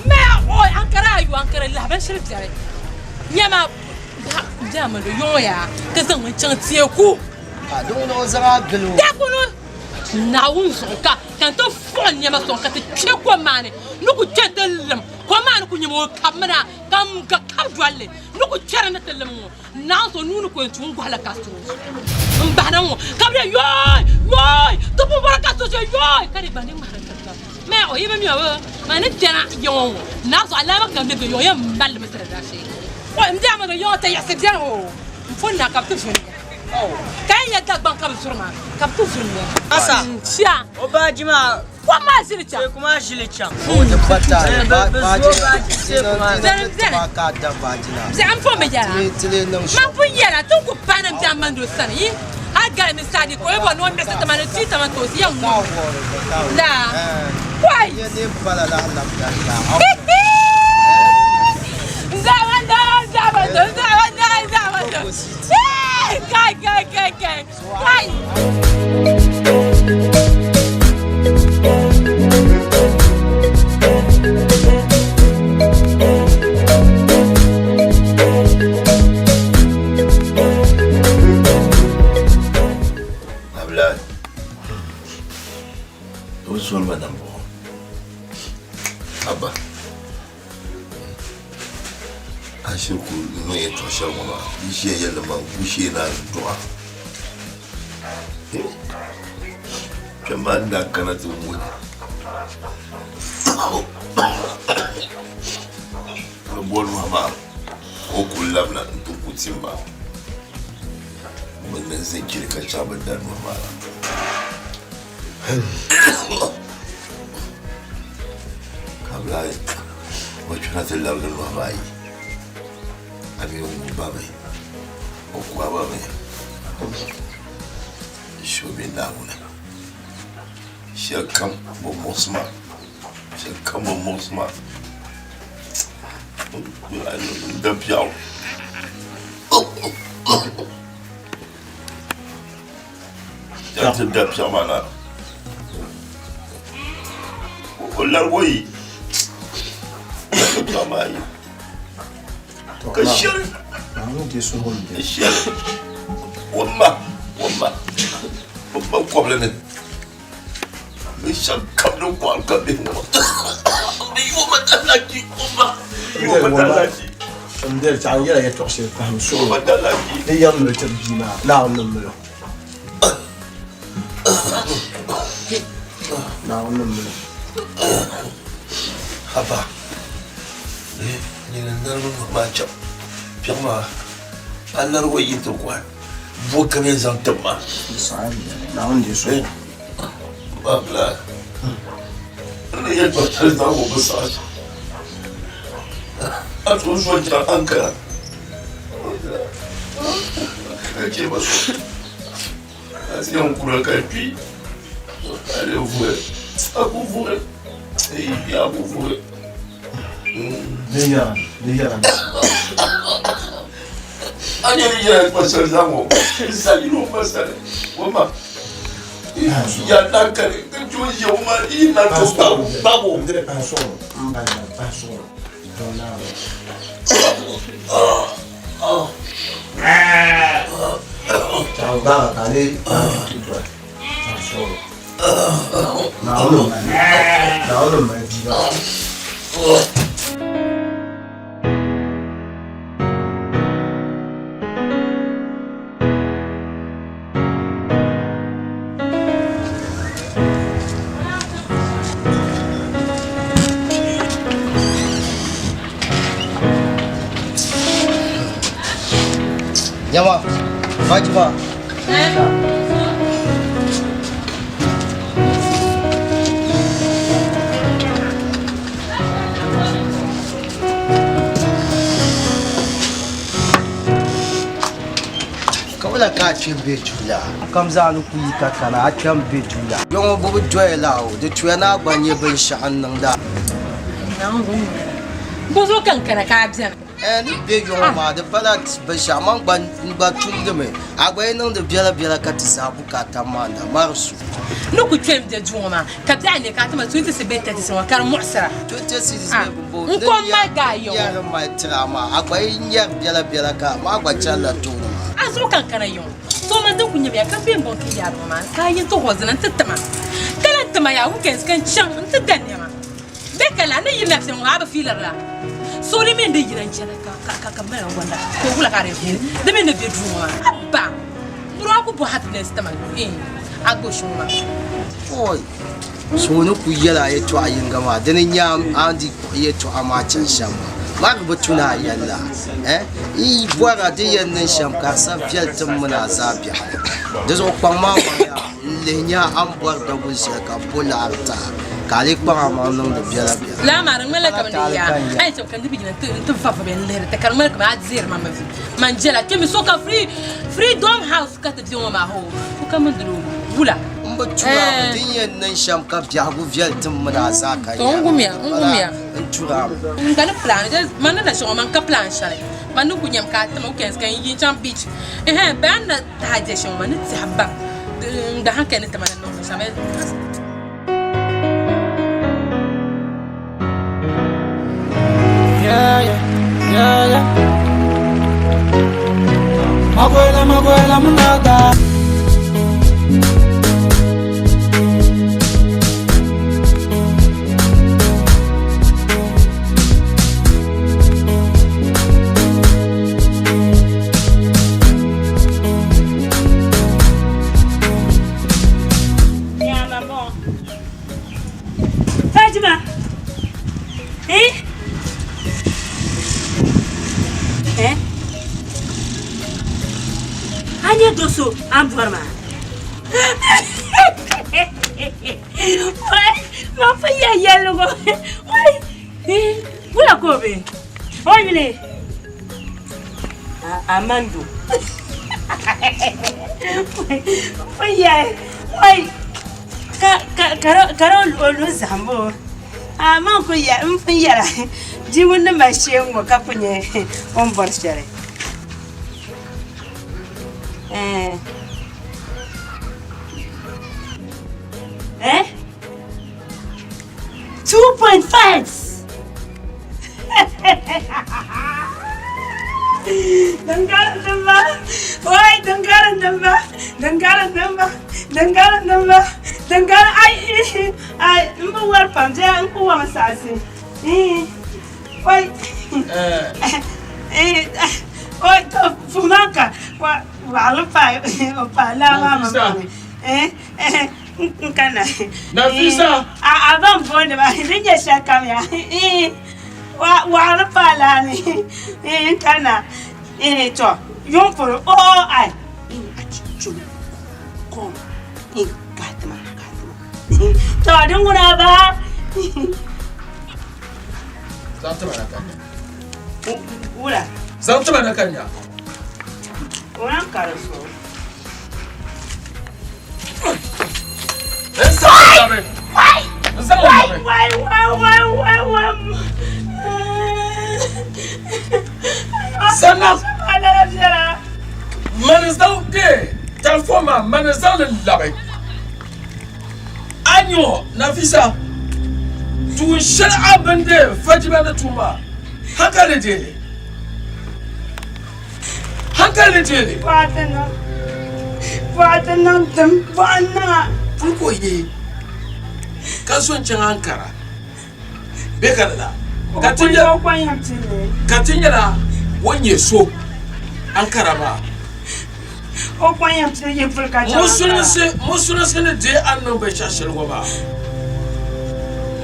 D: Mea, boy, Ankara, you Ankara, Lavan Yama, damn it, Yoya, because I'm a chance here.
N: I don't know Zara.
D: Now, can't phone Yamason, check one man. Look at Chetel, Command Kunyamo, Kamana, come Valley. Look at Cheranatelemo. Now, so Nuno going to Unguala Castro. Banamo, come here, yoy, Topocastro, yoy, Caribani. May or even your man, it's Jana Yon. Now, so I never come to your young man, Mr. Dashi. Well, I'm down with the yacht, I said, for now, Captain. Oh, can you talk about Capsuma? Captain, Asa, Sia, Obajima, what my signature? Commercial. Oh, the butter, I'm from Yella, don't go pan and diamond with Sunny. I got me study for everyone, one Mr. Tomatoes, young wow. Why? Guy.
F: Habla. Où sont madame? Abba. Ashiku no ye to shagoma. Ishe yalla ma bushe na duwa. Kama da kana tumu. Bol mama. O kullam na tukutimba. Mun zai kirka chaban da mama. Kabla wachuna telaga mama. Ami umubame okwabame shobindabuna shakam bomosma dapiao jante dapiao mana olarwoyi dapiao Kashir. Kashir. Wama. Problem. We shall come to one coming. You matalaki. You matalaki.
G: And there's a year I talk to I'm so matalaki. The young little Gina. Now number. Now number.
F: Haba. Ni nalo macho. Pima. Another way into one. What can you say to me?
G: Now on this way.
F: Babla. Ni to tell na wo massage. Atu so ja anka. Ke ba so. Asi on kula ka pi. Allez vous. À vous. Et à vous.
G: Dia.
F: Anya pasal zango. Sali no pasal. Mama. Ya nakare kujuji uma ina to babu.
G: Ndre pasol. Mbana pasol. Donao. Ciao, va, allez. Pasol.
P: Yama, Fatima. Kawala ka chimbe chula. Kamza nu kuyi kakana a chimbe chula. Yongo bubu joy lao, de tuena gbanye ben shan nang da.
D: Bozo kankana ka bian.
P: Ni be yongo ma de palat ben shaman gba chumde me. Agba nang de biala ka tisabu ka tamanda marsu.
D: No ku twem de juma ka bian ne ka tama 20 sebeta de so kar mu'sara.
P: 20 sebeta bo.
D: Nko magayo.
P: Ya ma trama agba nya biala ka ma agba chala to.
D: Azo kankana yon. So man dan kunya biya ka be bon ki yaro ma. Ka yin to hozana tatama. Kala tama ya ku kan kan chan ta danne ma. Be kala ne yin nafsin wa ba filar la. So le men de yiran chala ka mera wanda. Ko kula ka re fil. De men de be juma. Abba. Bro ku bo happiness tama. Agbo shuma.
P: Oi. So no ku yala ya to ayin gama. Dan nya andi ko ya to ama chan shama. Mag butuna yalla I bwara de yan sham ka sa fial tum muna zabia de zo kwama ya lenya am bwar da gunshi ka polarta kale kwama ma nan da biala
D: la maran mala kam ne ya ai to kan dibi tu fa ben le ta kan mala kam azir ma fi manjela kemi so ka freedom house ka ta diwa ma ho ko kam ndru bula
P: butuna din yan sham ka biya gu fial tum muna zaka ya
D: ngumia
P: ntura
D: ngana plan mana na shoma man ka plan shale manu kunyam ka tama ukens kan yin cham beach ban na haje shoma ni tsaba da hanka ne tamana no shabe
Q: yeah magwela munaga
I: Anya doso amforma. Ma fa ya yelo go. Oi. Bula ko be. Oi bile. Amando. Oi ya. Oi. Karo lo zambo. Man ko ya mfiya. Ji wonna ma shengo kapunye on borshare. 2.5. Danggaran namba. Oi, danggaran namba. Danggaran ai mbuwar pamje mbuwa masasi. Oi. Oi, to fumaka. Wala pa la mama. Nkana.
N: Nafisa.
I: Abang phone ba nije shaka ya. Wala pa la ni. Nkana. To yon for ai. Kom. Katma. To dunguna ba.
N: Zanta mana kanya.
I: Ula.
N: Zanta mana kanya.
I: Orang karaso.
N: Sana manizal de transforma manizal labe anyo Nafisa tu shal abende Fatima na tuma hankali je
I: Fatana tam bana
R: fulko ye kasuwancin Ankara be ka da katinya da wanye so Ankara ba
I: o kwanyam tire ye fulka cha
R: musuna se ne de annan be shashir goma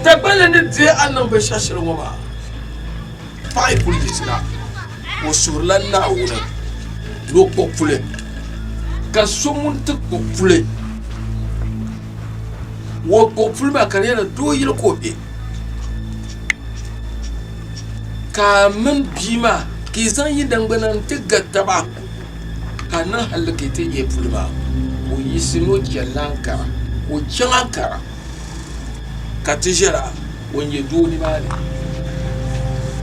R: tabbale ne de annan be shashir goma pai politisira o surlan na wona lo popule ka somun te popule wo popule ba kariyar do yil ko be ka min bima ki san yi dangbanan te gatta ba kana halake te ye fulma o yi sino jalankara o jalankara ka tijera wonye do ni mali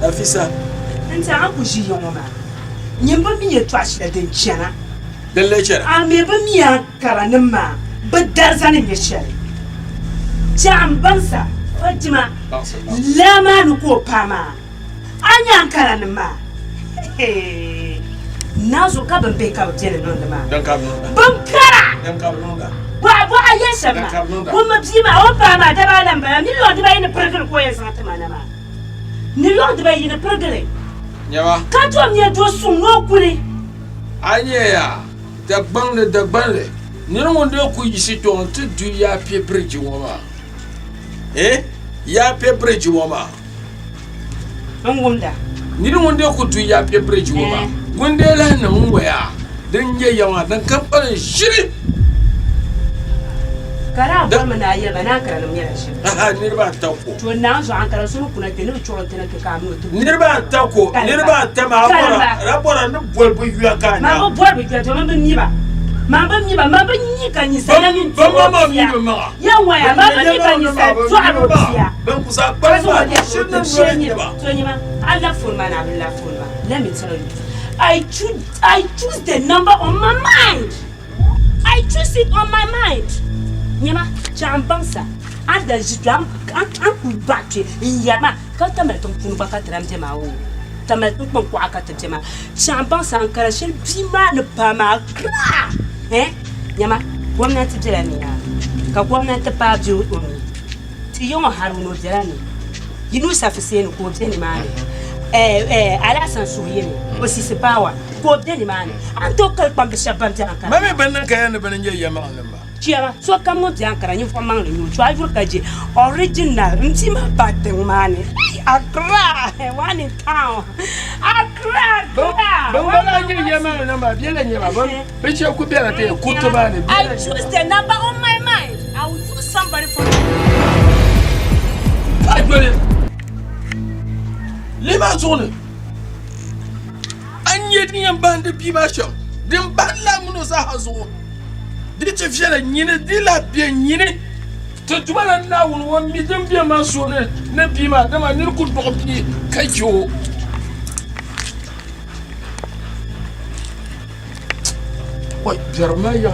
R: afisa
I: nta aku ji yoma nyimba mi ye twashi da den chana
R: den lechere
I: a me ba mi Ankara nimma badar zanin ye shere jam bansa fatima lama nu ko pama anya Ankara nimma nazo ka ban be ka jene non da ma
R: dan ka non
I: ban kara
R: dan ka non da
I: wa ayesha ma kuma bima o pama da ba nan ba ni lo da ba ina pergal ko ya san ta ma ni lo da ba ina pergal
R: nyawa
I: ka to mi do sun no kure
R: anye ya da banle ni no ndo ku yisi to on te du ya pie bridge woma ya pie bridge woma
I: ngumda
R: ni no ndo ku du ya pie bridge woma gunde la na waya dan ye yawa dan kamfanin shiri
I: kara ba mana ya bana kara nan yana shi
R: nirba tako
I: to na zo Ankara sunu kuna ke ni choro tena ke ka mu to
R: nirba tako nirba ta ma rabora no bolbu yuya ka
I: na ma bolbu yuya to ma ni ba ni kan ni sana min
R: ba ma mi ba
I: yawa ya ma ni kan ni sa to arotia
R: ban kusa ba
I: shin ni ba to ni ma Allah fulma na Allah fulma let me tell you I choose the number on my mind. I choose it on my mind. Nyama, chambansa. Anda jidam an batwe. Nyama, quand tu mets ton pour pas katram tema o. Tu mets ton pour quoi katema. Chambansa Ankara shel bima ne pas ma. Nyama, wamna tijelani ya. Ka wamna te pa bio omi. Ti yon haruno jelani. Yinu safise no ko jeni mane. Ala sansuye aussi c'est pas wa ko deni mane anto kal pam shabam ti Ankara
R: mame bannan kayan ban nje yama nan ba
I: chiama so kam mo ti Ankara ni fo mang ni cho ajur kaje original nti ma paten mane Accra one in town Accra
R: ban bana nje yama nan ba biela nyama ban be che ku biela te kuto ba ne
I: I choose the number on my mind. I will choose somebody for
R: Lima zone anye diyan bande bi ma sho din balla muno sa hazo di che fiela nyine di la bien nyine to tubala na won won mi dem bien ma so ne bi ma dama ni ku do bi kajo wai jarma ya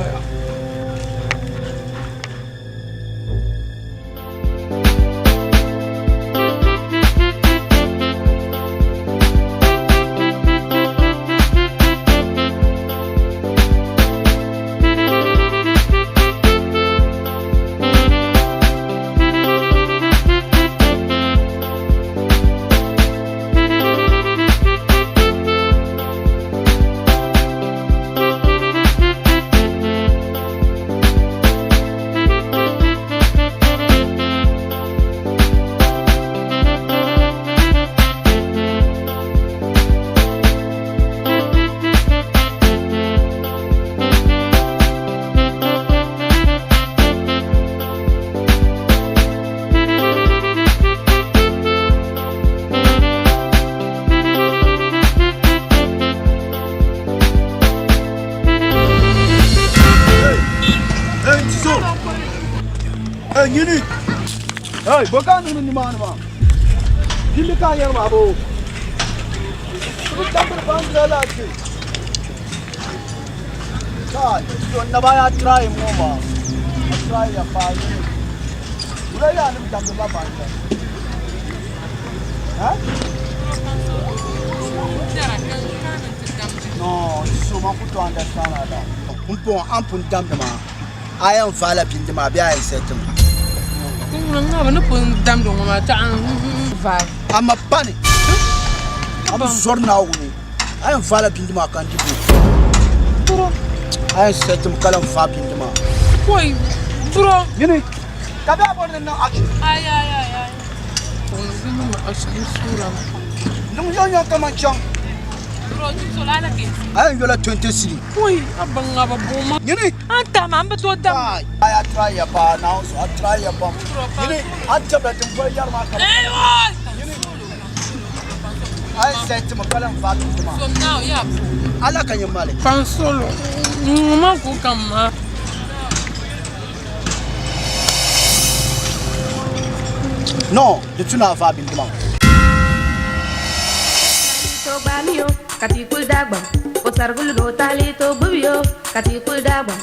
K: Gini. Hey, bukan ni mana ma? Gini kaya mabo. Kita berbangga lagi. Kai, tuan nabaya try mo ma. Try ya pa. Udah ya ni kita berbangga. Ha? No, so ma kutu understand ada. Ampun dam dama.
P: I am Fala Pindima, be I said to me. I'm a panic. I'm a sort now. I am Fala Pindima, can't you? I said to Kalam Fab Pindima.
D: Boy, bro,
P: you know, Kababa no action.
D: Ay.
P: No, you're coming, chum. I am going to 23.
D: Boy, abang ababoma.
P: You know,
D: I'm but what
P: I try your bar now, so I try your bomb. You know, I'm just letting for your market. I said to Makalam Fab Pindima.
D: So now, yeah.
P: I like your money.
D: Pansolo. Come.
P: No, the tuna have been done.
M: So bamio, katikul dagbam. Otargul go tali to bubio, katikul dagbam.